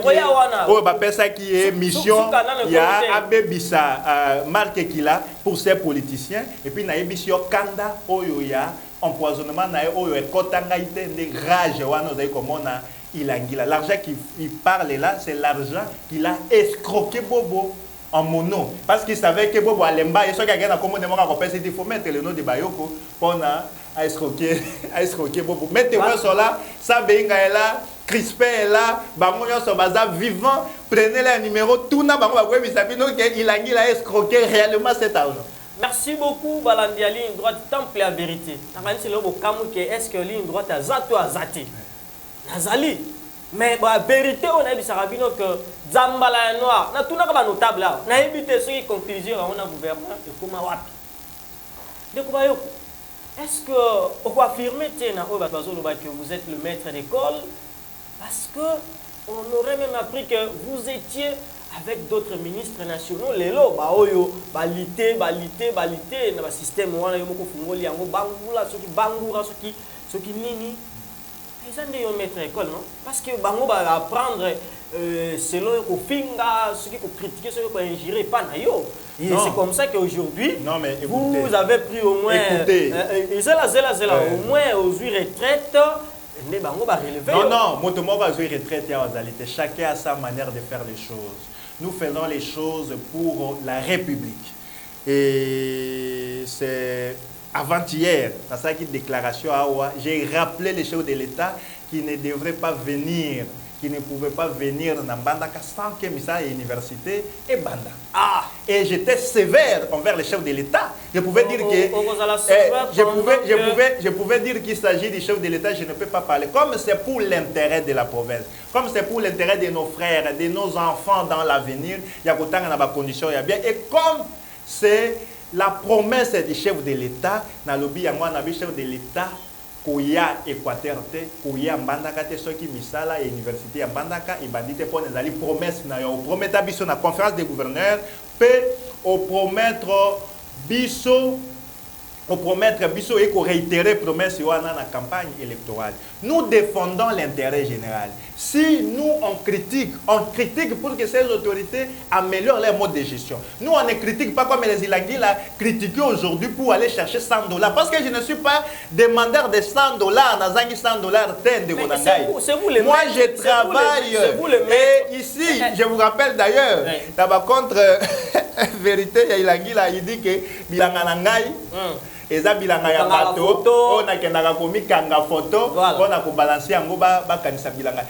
qui est mission ya abebisa marque kila pour ces politiciens et puis na yebisio kanda oyo ya empoisonnement na oyo e kotanga ite de rage wana ozai komona ilangila l'argent qui parle là c'est l'argent qu'il a escroqué Bobo en mono parce qu'il savait que Bobo alemba et ce qui a gagné comme demande à il faut mettre le nom de Bayoko pour à escroquer Bobo. Mettez-moi sur là, ça benga est là, Crispin est là, Bangonia sur baza vivant, prenez le numéro, tout n'a pas il a escroqué réellement cet argent. Merci beaucoup, Balandi, à ligne droite, temple la vérité. Est-ce que ligne droite a zato a zati? Nazali. Mais la vérité, on a dit que Zambala est noir. On a tout notable là. On a évité ce qui conclusion, on a gouvernement et comment wapi. Est-ce que on peut affirmer que vous êtes le maître d'école? Parce que on aurait même appris que vous étiez avec d'autres ministres nationaux. Les lots, balité, dans le système, on a eu beaucoup de bangula, ceux qui nini. Ils ont des maîtres d'école, non? Parce que bango va apprendre selon le finga, ceux qui critiquer, ceux qui ingérer, pas naïo. Et c'est comme ça qu'aujourd'hui, vous avez pris au moins, au moins aux retraites, les bango va relever. Non, mon va jouer retraite et chacun a sa manière de faire les choses. Nous faisons les choses pour la République. Et c'est avant-hier, dans cette déclaration, j'ai rappelé les chefs de l'État qui ne devraient pas venir, qui ne pouvaient pas venir dans Mbandaka sans que Missa et l'université et Banda. Et j'étais sévère envers les chefs de l'État. Je pouvais dire que je pouvais dire qu'il s'agit du chef de l'État, je ne peux pas parler. Comme c'est pour l'intérêt de la province, comme c'est pour l'intérêt de nos frères, de nos enfants dans l'avenir, il y a autant de conditions, il y a bien. Et comme c'est la promesse du chef de l'État, dans le chef de l'État, koya Équateur te koya mbandaka te soki misala et université ya mbandaka et bandite pour les promesses na yo promettre biso na conférence des gouverneurs pe au promettre biso et qu'on réitérer promesse dans la campagne électorale. Nous défendons l'intérêt général. Si nous on critique pour que ces autorités améliorent leur mode de gestion. Nous on ne critique pas comme les Ilangui l'a critiqué aujourd'hui pour aller chercher $100. Parce que je ne suis pas demandeur de $100, Nazangi $100 de Gonangaï. Moi je travaille. Et ici, je vous rappelle d'ailleurs, d'abord contre vérité, Ilangui il dit que Bilanganangaï. Eza bilanga ya bato on a kendaka komi kanga photo on a ko balancer yango ba kanisa bilanga.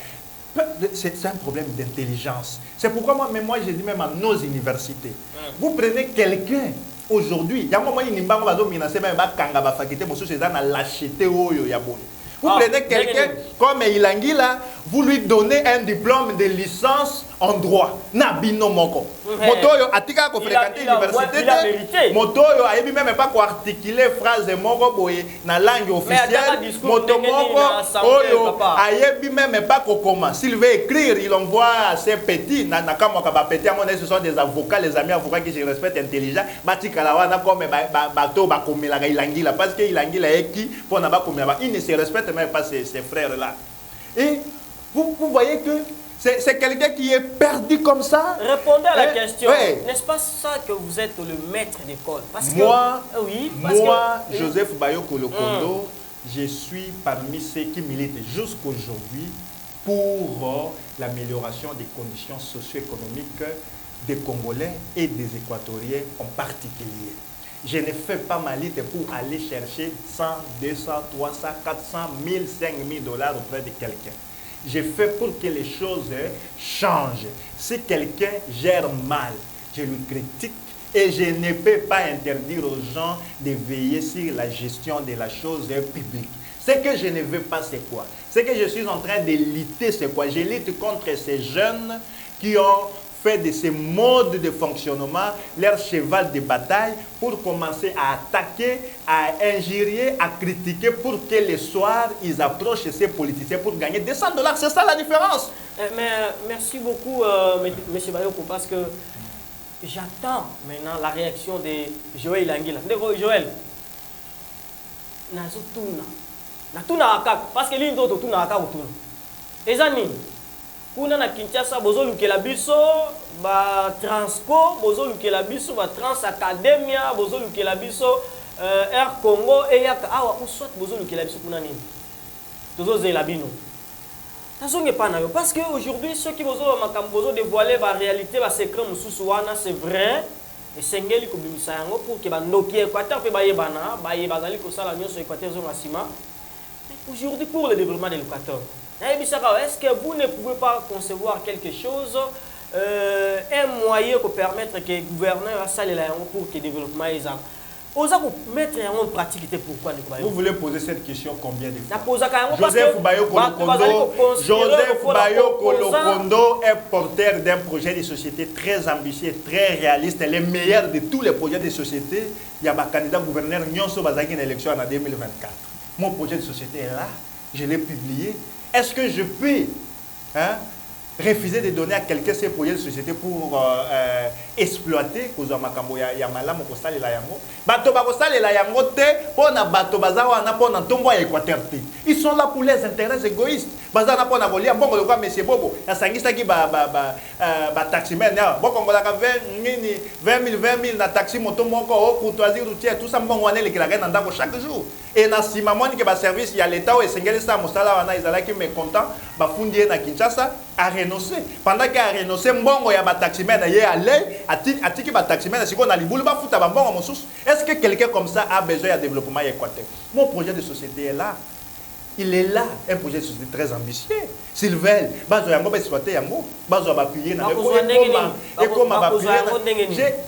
C'est un problème d'intelligence. C'est pourquoi moi je dis même à nos universités. Vous prenez quelqu'un aujourd'hui, ya moi ni mbango bazo minase même ba kanga ba faculté mosu c'est dans la lâcheté oyo ya boni. Vous prenez quelqu'un comme Ilangui là, vous lui donnez un diplôme de licence en droit. Nabino moko. Motoyo atika ko fréquenter l'université. Motoyo ayebi même pas ko articuler phrase moko boye na langue officielle. Moto moko oyo ayebi même pas ko comment. S'il veut écrire, il envoie à ses petits na kamwa ba petit mon ce sont des avocats, les amis avocats qui je respecte intelligents. Batika la wana comme bato ba komela ga Ilangui là parce que Ilangui là qui pour na ba komela il ne se respecte même pas ses frères là. Et vous voyez que c'est quelqu'un qui est perdu comme ça. Répondez à la question. N'est-ce pas ça que vous êtes le maître d'école? Moi, Joseph Bayoko Lokondo, je suis parmi ceux qui militent jusqu'aujourd'hui pour l'amélioration des conditions socio-économiques des Congolais et des Équatoriens en particulier. Je ne fais pas ma lutte pour aller chercher 100, 200, 300, 400, 1000, 5000 $ auprès de quelqu'un. Je fais pour que les choses changent. Si quelqu'un gère mal, je lui critique et je ne peux pas interdire aux gens de veiller sur la gestion de la chose publique. Ce que je ne veux pas, c'est quoi? Ce que je suis en train de lutter, c'est quoi? Je lutte contre ces jeunes qui ont fait de ces modes de fonctionnement leur cheval de bataille pour commencer à attaquer, à injurier, à critiquer pour que le soir, ils approchent ces politiciens pour gagner des $100. C'est ça la différence. Mais merci beaucoup, M. Bayoko, parce que j'attends maintenant la réaction de Joël Ilangui. Joël, parce que l'Indo tout n'a pas les amis. Kuna na Kinshasa bozo lukela biso ba Transco bozo lukela biso ba Trans Academia bozo lukela biso Air Congo et yaka awa ou soit bozo lukela biso kuna nini tozo zela bino nazonge pa na yo parce que aujourd'hui ceux qui bozo makambo bozo dévoiler ba réalité ba secret mususu wana c'est vrai et sengeli ko bimisa yango pour que ba ndoki Équateur pe ba yebana ba yebazali ko sala nyonso Équateur zo masima. Aujourd'hui pour le développement de l'Équateur. Est-ce que vous ne pouvez pas concevoir quelque chose, un moyen pour permettre que le gouverneur s'aille pour que le développement soit mettre en pratique? Pourquoi vous voulez poser cette question combien de fois? Joseph Bayoko Lokondo est porteur d'un projet de société très ambitieux, très réaliste, le meilleur de tous les projets de société. Il y a un candidat gouverneur Nyonso Bazaki en élection en 2024. Mon projet de société est là, je l'ai publié. Est-ce que je peux refuser de donner à quelqu'un ces projets de société pour exploiter ils sont là pour les intérêts égoïstes. Chaque jour. Et dans ce moment que service il y a l'État et Sengeli ça mosala wana izala qui mécontent ba fundi na Kinshasa a renoncé pendant qu'il a renoncé mbongo ya ba taximen yé aller atiki ba taximen siko na libulu ba futa ba mbongo mosusu. Est-ce que quelqu'un comme ça a besoin de développement équateur? Mon projet de société est là. Il est là, un projet de société très ambitieux. S'ils veulent, bazo yango ba exploiter yango, bazo ba appuyer na et comme ba appuyer.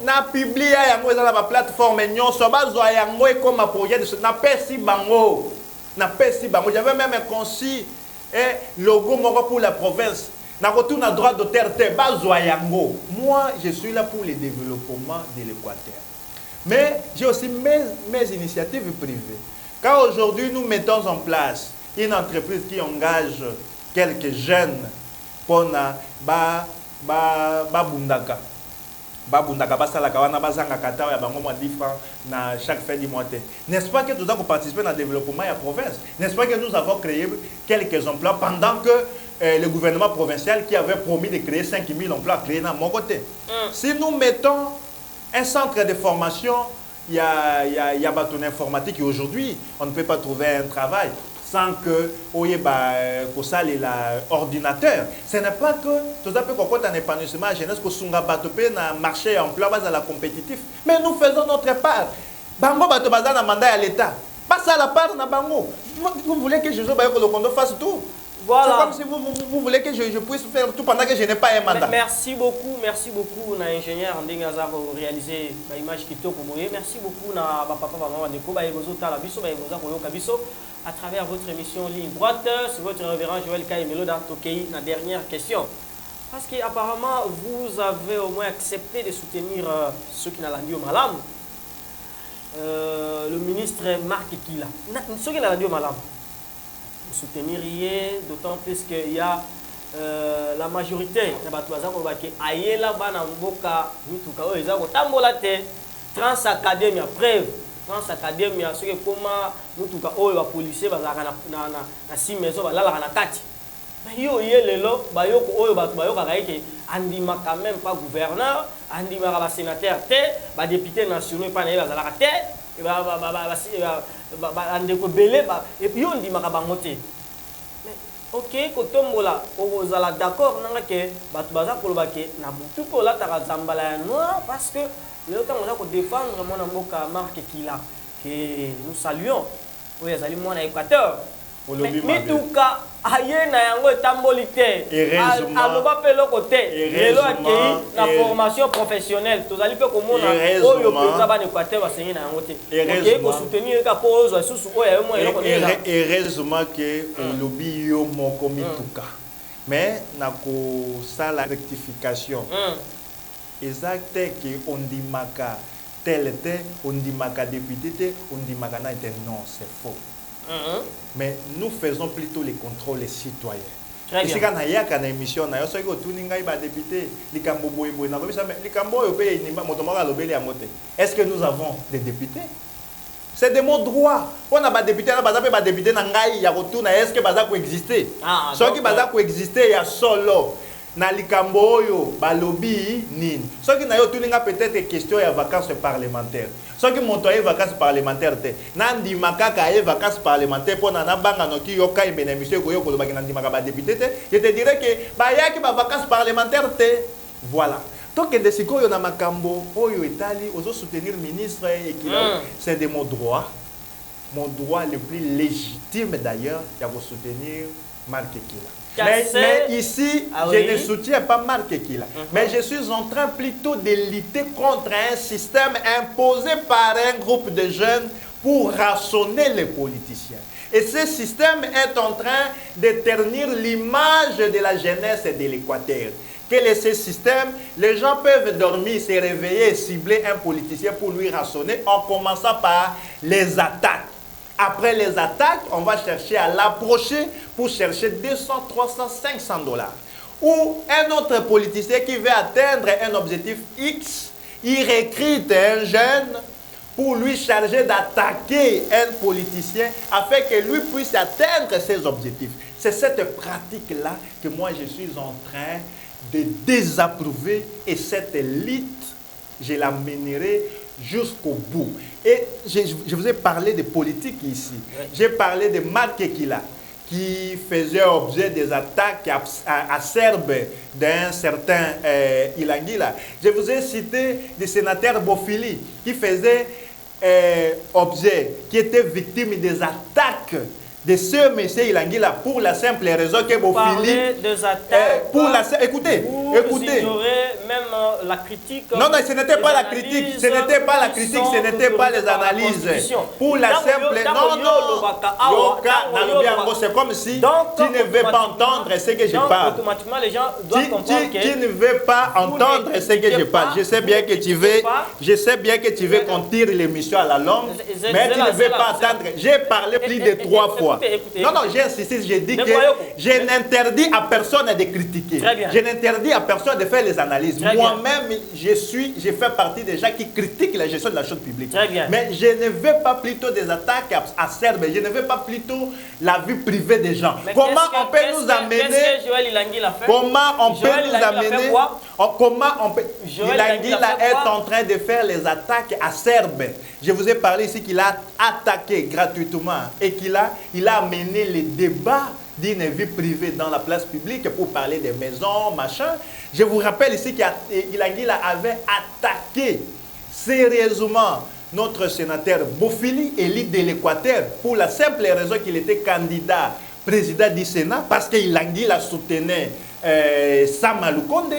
Na publié yango dans la plateforme nyonso bazo yango et comme projet de na pesi bango. Na pesi bango, j'avais même conçu un logo moko pour la province. Na retourne à droit d'auteur te bazo yango. Moi, je suis là pour le développement de l'Équateur. Mais j'ai aussi mes initiatives privées. Quand aujourd'hui nous mettons en place une entreprise qui engage quelques jeunes pour bundaka basalaka wana bazanga kata ya bango mwa 10 francs na chaque fin du mois. N'est-ce pas que nous avons participé dans le développement de la province? N'est-ce pas que nous avons créé quelques emplois pendant que le gouvernement provincial qui avait promis de créer 5000 emplois créés dans mon côté? Si nous mettons un centre de formation, il y a bâton informatique et aujourd'hui on ne peut pas trouver un travail sans que l'ordinateur. Ce n'est pas que tout à fait qu'on un épanouissement à jeunesse que sunga batopé na marché emploi base à la compétitif, mais nous faisons notre part. Bango bato baza na mandat à l'État. Pas ça la part na bango. Vous voulez que José Bayo Kolokondo fasse tout? Voilà. C'est comme si vous voulez que je puisse faire tout pendant que je n'ai pas un mandat. Merci beaucoup, on a ingénieur Ndingaza pour réaliser l'image qui toque. Merci beaucoup na papa maman Ndeko Bayegozo Tala Biso Bayegoza Koyoka Biso à travers votre émission Ligne Droite sur votre révérend Joël Kaimelo dans Tokei. La dernière question. Parce qu'apparemment vous avez au moins accepté de soutenir ceux qui n'ont pas dit au malam. Le ministre Marc Kila. Ceux qui n'ont pas dit au malam. Soutenir d'autant plus qu'il y a la majorité de Trans Academia preuve Trans Academia ce que comment mutuka oyo ba policier bazaka na si maison balala na kati yo yelelo bayoko oyo ba bayoka kaike andima quand même pas gouverneur andima ba sénateur te ba député nationaux pas na bazala te andeko belé et puis on dit makabango te. Ok, kotombola ozala d'accord nanga ke batu baza koloba ke na butu ko la taka zambala ya noir parce que le temps on a ko défendre mon mboka Marc Kila que nous saluons oyo azali mwana Équateur. Mais tout cas aye na yango etamboli te aloba pe loko te lelo akei na formation professionnelle tozali pe komona oyo penza ba Équateur basengi na yango te ok ko soutenir ka pose susu oyo mo eloko neza heureusement que olobi yo moko mituka mais na ko sala rectification exact que on dimaka tel était on dimaka député te on dimaka na te non c'est faux. Mais nous faisons plutôt les contrôles citoyens. Et c'est quand il y a une émission, il y a des députés, est-ce que nous avons des députés? C'est des mots droits. On a des députés, on a des députés, est-ce que ça peut exister? Ce qui peut exister, il y a solo. Na likambo oyo balobi nini soki na yo tuninga peut-être question ya vacances parlementaires soki moto ya vacances parlementaires te na ndima kaka ya vacances parlementaires pona na banga noki yo ka ibena monsieur ko yo ko lobaki na ndima ka ba député te je te dirais que ba yaki ba vacances parlementaires te voilà donc de siko yo na makambo oyo etali ozo soutenir ministre et qui c'est de mon droit le plus légitime d'ailleurs ya ko soutenir Marc Kila. Mais ici, je ne soutiens pas Marc Kila. Mais je suis en train plutôt de lutter contre un système imposé par un groupe de jeunes pour rassonner les politiciens. Et ce système est en train de ternir l'image de la jeunesse de l'Équateur. Quel est ce système? Les gens peuvent dormir, se réveiller et cibler un politicien pour lui rassonner en commençant par les attaques. Après les attaques, on va chercher à l'approcher pour chercher 200, 300, 500 dollars. Ou un autre politicien qui veut atteindre un objectif X, il recrute un jeune pour lui charger d'attaquer un politicien afin que lui puisse atteindre ses objectifs. C'est cette pratique-là que moi je suis en train de désapprouver et cette élite, je la mènerai jusqu'au bout. Et je vous ai parlé de politique ici. J'ai parlé de Marc Kila qui faisait objet des attaques acerbes d'un certain Ilangila. Je vous ai cité le sénateur Bofili qui faisait objet, qui était victime des attaques de ce monsieur Ilangila pour la simple raison que vos parlez des attaques. pour la écoutez, écoutez. Même la critique. Non, non, ce n'était pas la critique, ce n'était pas la critique, ce n'était pas les analyses. Pour la simple non, non. C'est comme si tu ne veux pas entendre ce que je parle. Automatiquement, les gens doivent comprendre que tu ne veux pas entendre ce que je parle. Je sais bien que tu veux, je sais bien que tu veux qu'on tire l'émission à la longue, mais tu ne veux pas attendre. J'ai parlé plus de 3 fois. Non, non, j'ai insisté, j'ai dit que je n'interdis à personne de critiquer. Je n'interdis à personne de faire les analyses. Moi-même, je fais partie des gens qui critiquent la gestion de la chose publique. Mais je ne veux pas plutôt des attaques acerbes, je ne veux pas plutôt la vie privée des gens. Comment on peut nous amener? Comment on peut nous amener? Comment on peut? Ilangila est en train de faire les attaques acerbes. Je vous ai parlé ici qu'il a attaqué gratuitement et qu'il a amené les débats d'une vie privée dans la place publique pour parler des maisons, machin. Je vous rappelle ici qu'Ilangila avait attaqué sérieusement notre sénateur Bofili, élu de l'Équateur, pour la simple raison qu'il était candidat président du Sénat, parce qu'Ilangila soutenait Samalukonde.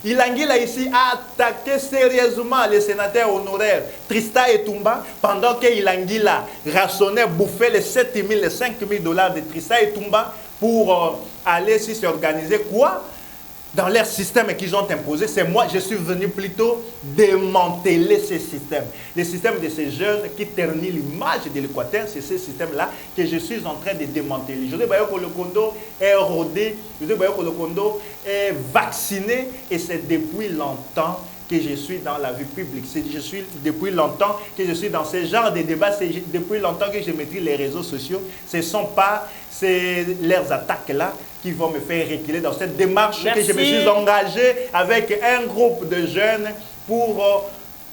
Ilangila ici a attaqué sérieusement les sénateurs honoraires Tristan Etumba pendant que Ilangila rassonnait, bouffait les 7 000, les 5 000 dollars de Tristan Etumba pour aller s'organiser quoi dans leur système qu'ils ont imposé. C'est moi, je suis venu plutôt démanteler ce système. Le système de ces jeunes qui ternit l'image de l'Équateur, c'est ce système-là que je suis en train de démanteler. José Bayoko Lokondo est rodé, José Bayoko Lokondo est vacciné et c'est depuis longtemps que je suis dans la vie publique. Je suis depuis longtemps que je suis dans ce genre de débats. C'est depuis longtemps que je maîtrise les réseaux sociaux. Ce ne sont pas leurs attaques-là qui vont me faire reculer dans cette démarche que je me suis engagé avec un groupe de jeunes pour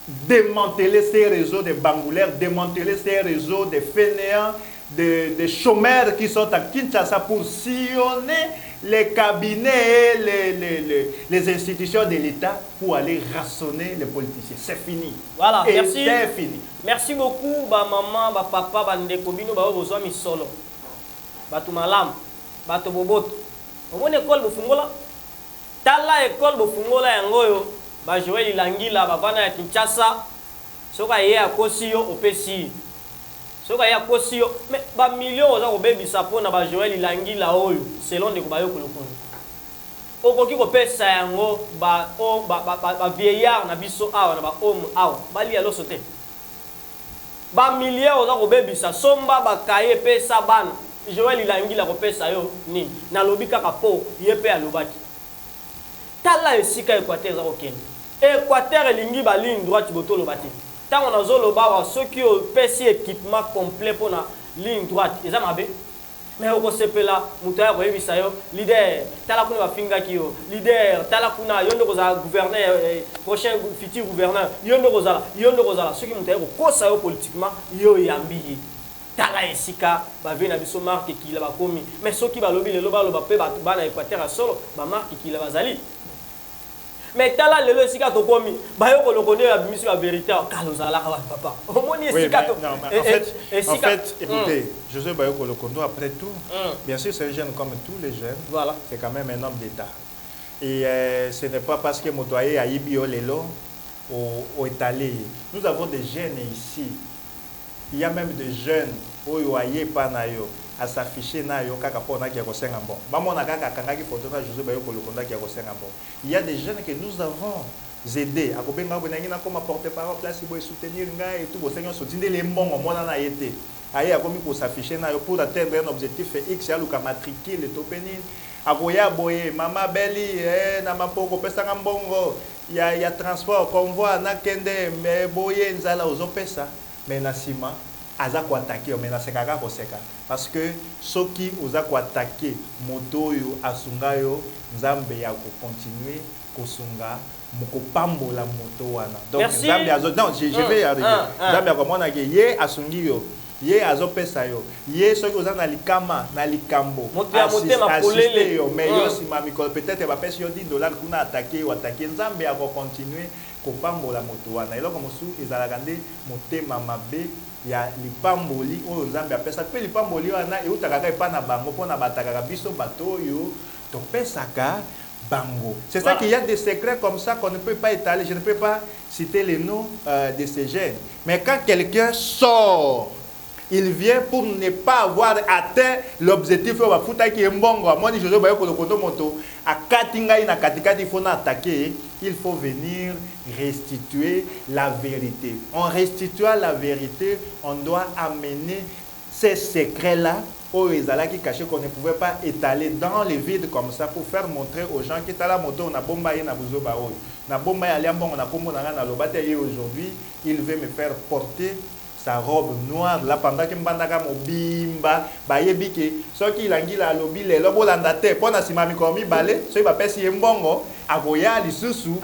démanteler ces réseaux de bangoulaires, démanteler ces réseaux de fainéants, de chômeurs qui sont à Kinshasa pour sillonner les cabinets et les institutions de l'État pour aller rassonner les politiciens. C'est fini. Voilà, et merci. C'est fini. Merci beaucoup, maman, papa, bandeko bino, besoin mi solo. Batu malam, batu bobot. Omone école bofungola. Tala école bofungola yangoyo. Ba Joël Ilangila bavana ya Kinshasa. Soka ye akosi yo opesi. Soka ya akosi yo mais ba million oza ko bebisa pona ba Joël Ilangila oyo selon de ko bayo kolokono. Okoki ko pesa yango ba vieillard na biso awa na ba homme awa. Bali alo sote. Ba million oza ko bebisa somba ba kaye pesa bana. Joël Ilangila ko pesa yo nini na lobi kaka po yepe alobaki. Tala esika Équateur za kokende. Équateur elingi ba ligne droite boto lobati. Tant on a zoloba ceux qui ont pesi équipement complet pour la ligne droite, ils ont mabe. Mais au sepela mutaya ko yebisa yo leader tala kuna ba finga kiyo leader tala kuna yondo ko za gouverneur prochain futur gouverneur yondo ko zala ceux qui mutaya ko kosa yo politiquement yo yambi. Tala esika ba vena biso marque qui la ba komi mais ceux qui ba lobi le loba loba pe ba na Équateur a solo ba marque qui la bazali. Mais tala lelo esika to komi ba yo ko lokone ya biso la vérité kalozala ka papa omoni esika to en fait écoutez José Bayoko Lokondo après tout bien sûr c'est un jeune comme tous les jeunes, voilà, c'est quand même un homme d'État et ce n'est pas parce que motoye a ibio lelo au étalé. Nous avons des jeunes ici, il y a même des jeunes oyo aye pa na yo à s'afficher na yo kaka pona ki akosenga bon bamona kaka kangaki photo na José Bayoko Lokondo ki akosenga bon. Il y a des jeunes que nous avons aidés akobenga bonangi na comme porte-parole place boy soutenir nga et tout bosenga sotinde les mbongo mona na yete aye akomi ko s'afficher na yo pour atteindre un objectif X ya luka matricule le topeni akoya boye mama beli na mapoko pesa mbongo ya transport convoi na kende me boye nzala ozopesa mais na sima aza ko attaquer mais na sekaka ko seka parce que soki oza ko attaquer moto yo asunga yo nzambe ya ko continuer kosunga moko pambola moto wana donc nzambe azo non je vais y arriver nzambe akomona ke ye asungi yo ye azopesa yo ye soki oza na likama na likambo assiste yo mais yo sima mikolo peut-être ba pesa yo $10 kuna attaquer ou attaquer nzambe ya ko continuer kopambola moto wana eloko mosu ezalaka nde motema mabe il y a lipamboli oyo nzambe apesa pe lipamboli wana eutakaka epa na bango mpona batakaka biso bato oyo topesaka bango. C'est ça qu'il y a des secrets comme ça qu'on ne peut pas étaler. Je ne peux pas citer les noms de ces jeunes. Mais quand quelqu'un sort, il vient pour ne pas avoir atteint l'objectif. Il faut venir restituer la vérité. En restituant la vérité, on doit amener ces secrets-là au qui caché qu'on ne pouvait pas étaler dans les vides comme ça pour faire montrer aux gens qui étaient la moto on a bombé na buzoba na bombé à liambon on a combo na lobate aujourd'hui il veut me faire porter sa robe noire là pendant que mbandaka mobimba ba yebike so ki langi la lobi le lobolanda te pona simami komi balé so ba pesi mbongo akoya lisusu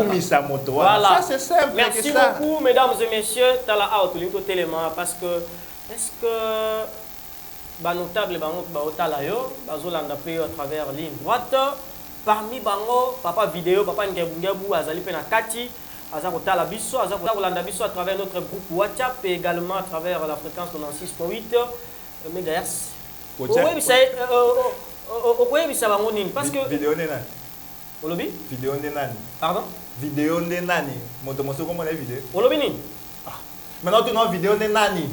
kumisa moto. Voilà. Ça c'est simple. Merci beaucoup mesdames et messieurs tala out lingo télément parce que est-ce que notable bango baotala yo bazolanda pe à travers ligne droite parmi bango papa vidéo papa ngebu azali pe na kati aza kotala biso aza kolanda biso à travers notre groupe WhatsApp et également à travers la fréquence 96.8 MHz. Oui, bisa bango nini parce que vidéo nena olobi vidéo nena pardon vidéo nena ni moto moso comment la vidéo olobi nini maintenant tu non vidéo nena ni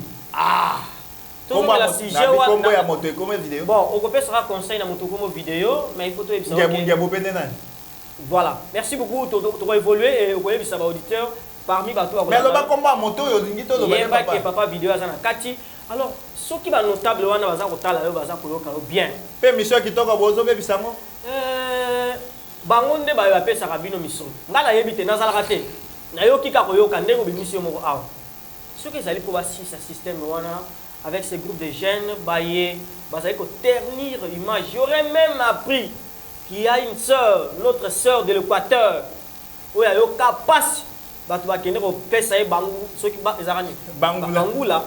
comment la sujet comment ya moto comment vidéo bon on peut faire conseil na moto comme vidéo mais il faut tout voilà merci beaucoup tu évoluer et vous voyez ça va auditeur parmi bateau mais le bas combat moto yo zingi to papa vidéo azana kati alors ceux qui va notable wana baza kotala yo baza koyoka bien pe mission qui toka bozo be bisango bango nde ba ya pesa kabino mission ngala yebite nazala kate na yo kika koyoka ndeko be mission moko awa ceux qui zali ko ba si système wana avec ces groupes de jeunes baillés, basé pour ternir l'image. J'aurais même appris qu'il y a une sœur, notre sœur de l'Équateur, où il y a un cas passe, bah tu vas tenir au PSA Bangou, ceux qui battent les araignées. Bangou là.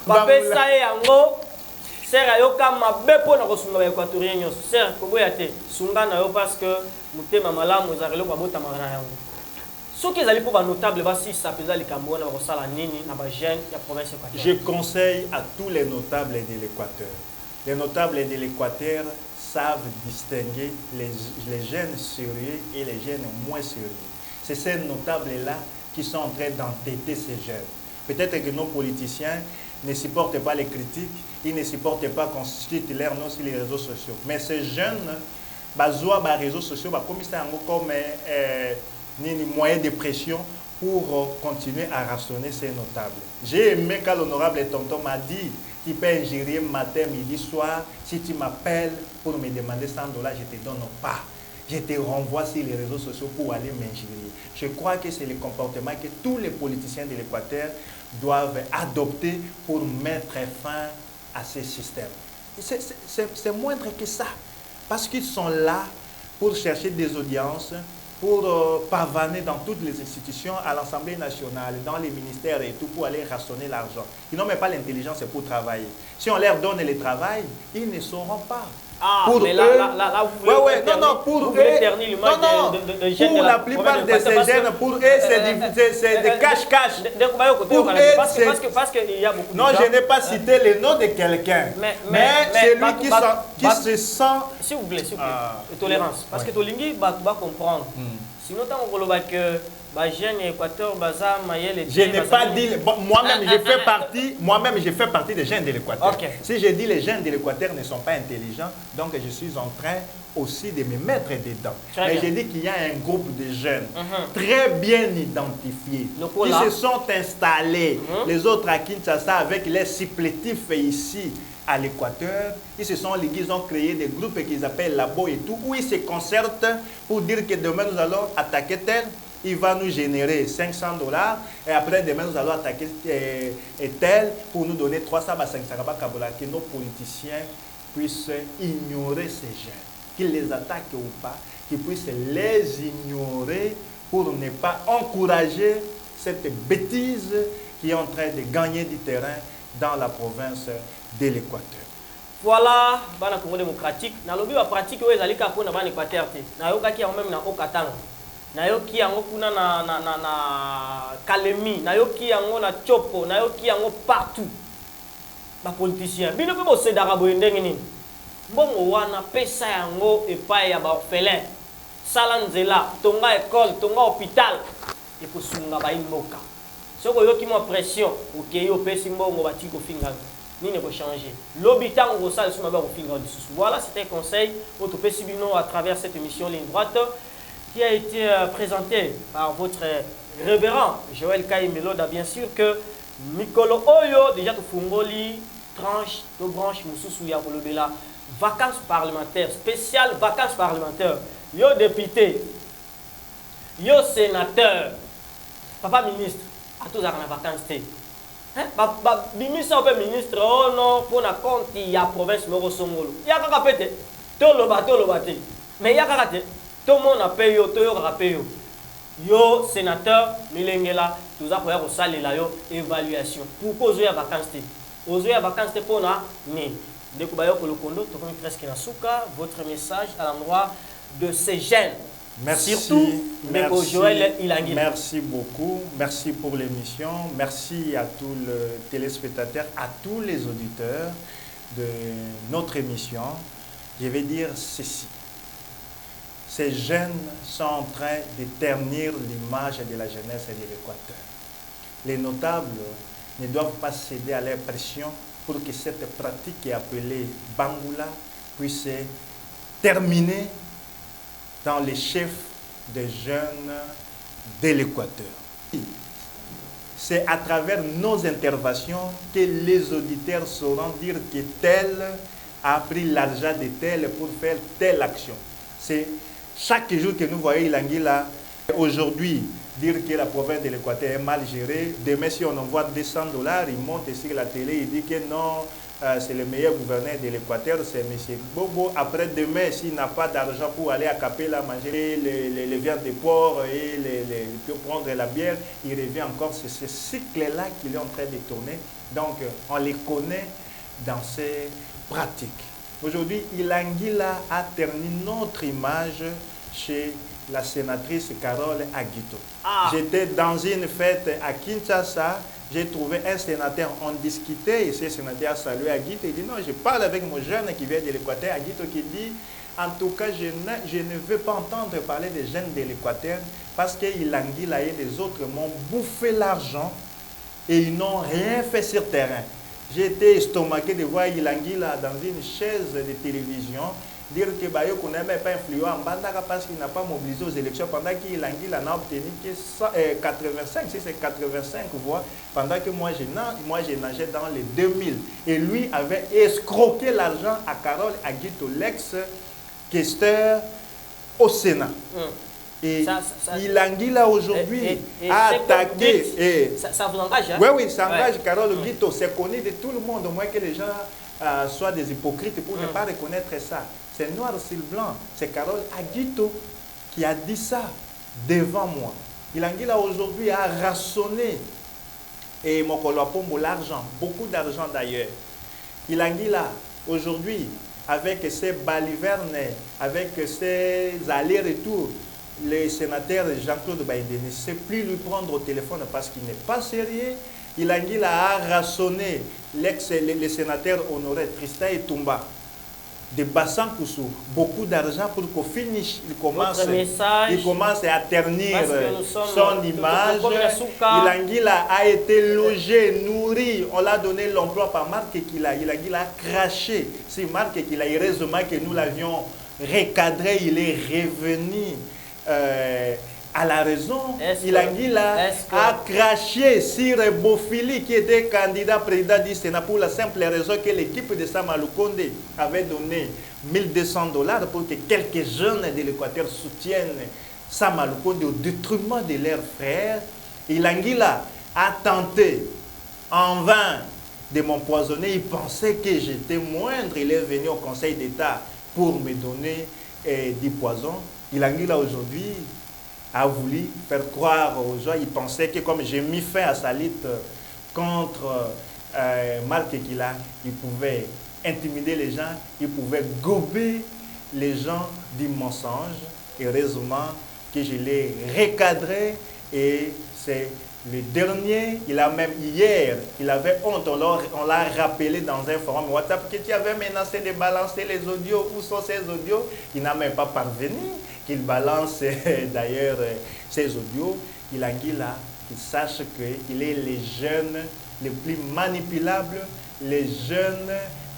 PSA et Ango, c'est un cas ma bepo na kosunga équatorien nyos. C'est comment y a été sunga na yo parce que mutema malamu ezarelo kwa bota marana yango. Ce qui est pour notable, ça peut aller Cameroun, la province équatoriale. Je conseille à tous les notables de l'Équateur. Les notables de l'Équateur savent distinguer les jeunes sérieux et les jeunes moins sérieux. C'est ces notables-là qui sont en train d'entêter ces jeunes. Peut-être que nos politiciens ne supportent pas les critiques, ils ne supportent pas qu'on cite leur nom sur les réseaux sociaux. Mais ces jeunes, les réseaux sociaux, comme ça, comme ni moyen de pression pour continuer à rationner ces notables. J'ai aimé quand l'honorable tonton m'a dit qu'il peut ingérer matin, midi, soir. Si tu m'appelles pour me demander $100, je te donne pas. Je te renvoie sur les réseaux sociaux pour aller m'ingérer. Je crois que c'est le comportement que tous les politiciens de l'Équateur doivent adopter pour mettre fin à ces systèmes. C'est moindre que ça. Parce qu'ils sont là pour chercher des audiences, pour pavaner dans toutes les institutions, à l'Assemblée nationale, dans les ministères et tout, pour aller rationner l'argent. Ils n'ont même pas l'intelligence pour travailler. Si on leur donne le travail, ils ne sauront pas. Ah, pour mais eux, là, vous voulez pour la plupart de ces jeunes, pour eux, c'est des cache-cache. Pour eux, parce qu'il y a beaucoup de non, gens. je n'ai pas cité le nom de quelqu'un. Mais c'est lui qui se sent... S'il vous plaît, tolérance. Parce que Tolingi va comprendre. Sinon, tant qu'on voit que... Je n'ai pas dit, moi-même je fais partie des jeunes de l'Équateur. Okay. Si je dis les jeunes de l'Équateur ne sont pas intelligents, donc je suis en train aussi de me mettre dedans. Mais je dis qu'il y a un groupe de jeunes très bien identifiés qui se sont installés, les autres à Kinshasa avec les supplétifs ici à l'Équateur. Ils se sont ligués, ils ont créé des groupes qu'ils appellent Labo et tout, où ils se concertent pour dire que demain nous allons attaquer tel. Il va nous générer $500 et après demain nous allons attaquer tel pour nous donner 300 à 500 que nos politiciens puissent ignorer ces jeunes, qu'ils les attaquent ou pas, qu'ils puissent les ignorer pour ne pas encourager cette bêtise qui est en train de gagner du terrain dans la province de l'Équateur. Voilà, dans le Congo démocratique, dans le pratique où les alika pour n'avoir n'Équateur, dans le cas qui est même dans Okatang. nayoki yango kuna na Kalemi, nayoki yango na Chopo, nayoki yango partout. Ba politicien bino pe bo sedaka boye ndenge nini mbongo wana pesa yango epai ya ba orphelin sala nzela tonga école tonga hôpital ekosunga ba imboka soko yoki mo pression okei opesi mbongo bati ko finga nini ko changer l'hôpital ngo sala suma ba ko finga dessous. Voilà, c'était un conseil auto pesi bino à travers cette émission Ligne Droite qui a été présentée par votre révérend Joël Kaimeloda. Bien sûr que Mikolo Oyo déjà to fungoli tranche to branche mususu ya kolobela vacances parlementaires spéciales vacances parlementaires yo député yo sénateur papa ministre a tous na vacances té hein ba bimisa pe ministre oh non pour na compte ya province moko songolo ya kaka pete to loba té mais ya kaka té to mona pe yo to yo kaka pe yo yo sénateur milengela tuza koya ko salela yo évaluation pourquoi ozoya vacances té ozoya vacances té pona ni ndeko bayo ko lokondo to komi presque na suka votre message à l'endroit de ces jeunes. Merci, surtout ndeko Joël Ilangi. Merci beaucoup, merci pour l'émission, merci à tous les téléspectateurs, à tous les auditeurs de notre émission. Je vais dire ceci. Ces jeunes sont en train de ternir l'image de la jeunesse et de l'Équateur. Les notables ne doivent pas céder à leur pression pour que cette pratique qui est appelée Bangoula puisse terminer dans les chefs des jeunes de l'Équateur. C'est à travers nos interventions que les auditeurs sauront dire que tel a pris l'argent de tel pour faire telle action. C'est chaque jour que nous voyons Ilangila, aujourd'hui, dire que la province de l'Équateur est mal gérée. Demain, si on envoie $200, il monte sur la télé, il dit que non, c'est le meilleur gouverneur de l'Équateur, c'est M. Bobo. Après demain, s'il n'a pas d'argent pour aller à Capella manger les viandes de porc et pour prendre la bière, il revient encore. C'est ce cycle-là qu'il est en train de tourner. Donc, on les connaît dans ces pratiques. Aujourd'hui, Ilangila a terni notre image chez la sénatrice Carole Aguito. J'étais dans une fête à Kinshasa, j'ai trouvé un sénateur, on discutait, et ce sénateur a salué Aguito, il dit non, je parle avec mon jeune qui vient de l'Équateur, Aguito qui dit, en tout cas, je ne veux pas entendre parler des jeunes de l'Équateur, parce qu'Ilangila et les autres m'ont bouffé l'argent, et ils n'ont rien fait sur terrain. J'ai été estomaqué de voir Ilangila dans une chaise de télévision, dire que Bayo qu'on n'est pas influent en Bandaka parce qu'il n'a pas mobilisé aux élections pendant qu'il a obtenu que 85, si c'est 85 voix, pendant que moi j'ai nagé dans les 2000. Et lui avait escroqué l'argent à Carole Aguito, l'ex-questeur au Sénat. Et Ilangila aujourd'hui a attaqué. Ça vous engage, hein? Oui, ça engage Carole Aguito. C'est connu de tout le monde, au moins que les gens soient des hypocrites pour ne pas reconnaître ça. C'est noir sur blanc. C'est Carole Aguito qui a dit ça devant moi. Ilangila aujourd'hui a rationné et Mokolopombo l'argent, beaucoup d'argent d'ailleurs. Ilangila aujourd'hui, avec ses balivernes, avec ses allers-retours, le sénateur Jean-Claude Baïdé ne sait plus lui prendre au téléphone parce qu'il n'est pas sérieux. Ilangila a rationné le sénateur honoré Tristan Etumba de Bassan Koussou, beaucoup d'argent pour qu'au finish, il commence à ternir son image. Ilangila a été logé, nourri, on l'a donné l'emploi par Marc Ekila. Ilangila a craché. C'est Marc Ekila, heureusement que nous l'avions recadré, il est revenu à la raison. Ilangila a craché sur Bofili qui était candidat président du Sénat pour la simple raison que l'équipe de Samalukonde avait donné $1200 pour que quelques jeunes de l'Équateur soutiennent Samalukonde au détriment de leurs frères. Ilangila a tenté en vain de m'empoisonner. Il pensait que j'étais moindre. Il est venu au Conseil d'État pour me donner du poison. Ilangila aujourd'hui a voulu faire croire aux gens, il pensait que comme j'ai mis fin à sa lutte contre Marc Ekila, il pouvait intimider les gens, il pouvait gober les gens du mensonge. Heureusement, que je l'ai recadré et c'est le dernier, il a même hier, il avait honte, on l'a rappelé dans un forum WhatsApp que tu avais menacé de balancer les audios. Où sont ces audios? Il n'a même pas parvenu qu'il balance d'ailleurs ces audios. Il a dit là qu'il sache qu'il est les jeunes les plus manipulables, les jeunes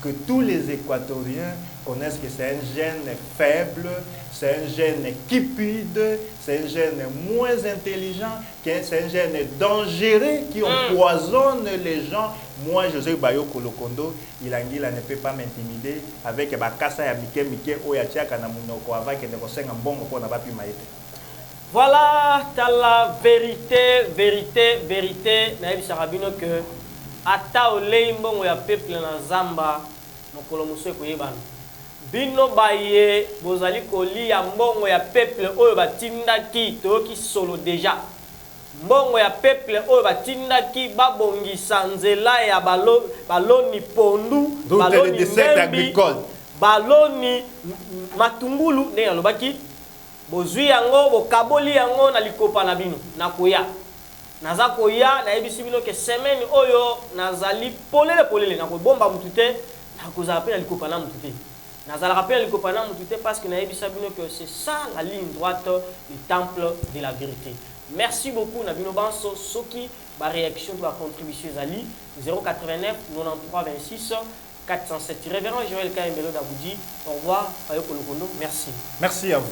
que tous les Équatoriens connaissent que c'est un jeune faible, c'est un jeune cupide, c'est un jeune moins intelligent, c'est un jeune dangereux qui empoisonne les gens. Moi, José Bayo Kolokondo, il a dit ne peut pas m'intimider avec Bakassa ya Mike Mike Oyatia Kanamunoko avant que ne soit un bon mot n'a pas pu m'aider. Voilà, t'as la vérité, vérité, vérité. Naïb Sarabino que ata olei mbongo ya peuple na Zamba mokolo muso koyebana. Bino baye bozali kolia mbongo ya peuple oyo batindaki toyoki solo déjà. Mbongo ya peuple oyo batindaki babongisa nzela ya baloni pondu, baloni membi, baloni matungulu ne alobaki. Bozui yango bokaboli yango na likopa na bino na koya naza koya na yebisi bino ke semaine oyo nazali polele na kobomba mutu te na kozala pe na likopa na mutu te nazala rappel na likopa na mutu te parce que na yebisa bino que c'est ça la ligne droite du temple de la vérité. Merci beaucoup na bino banso soki ba réaction ba contribution ezali 089 93 26 407. Révérend Joël Kaimbelo d'Aboudi. Au revoir. Merci. Merci à vous.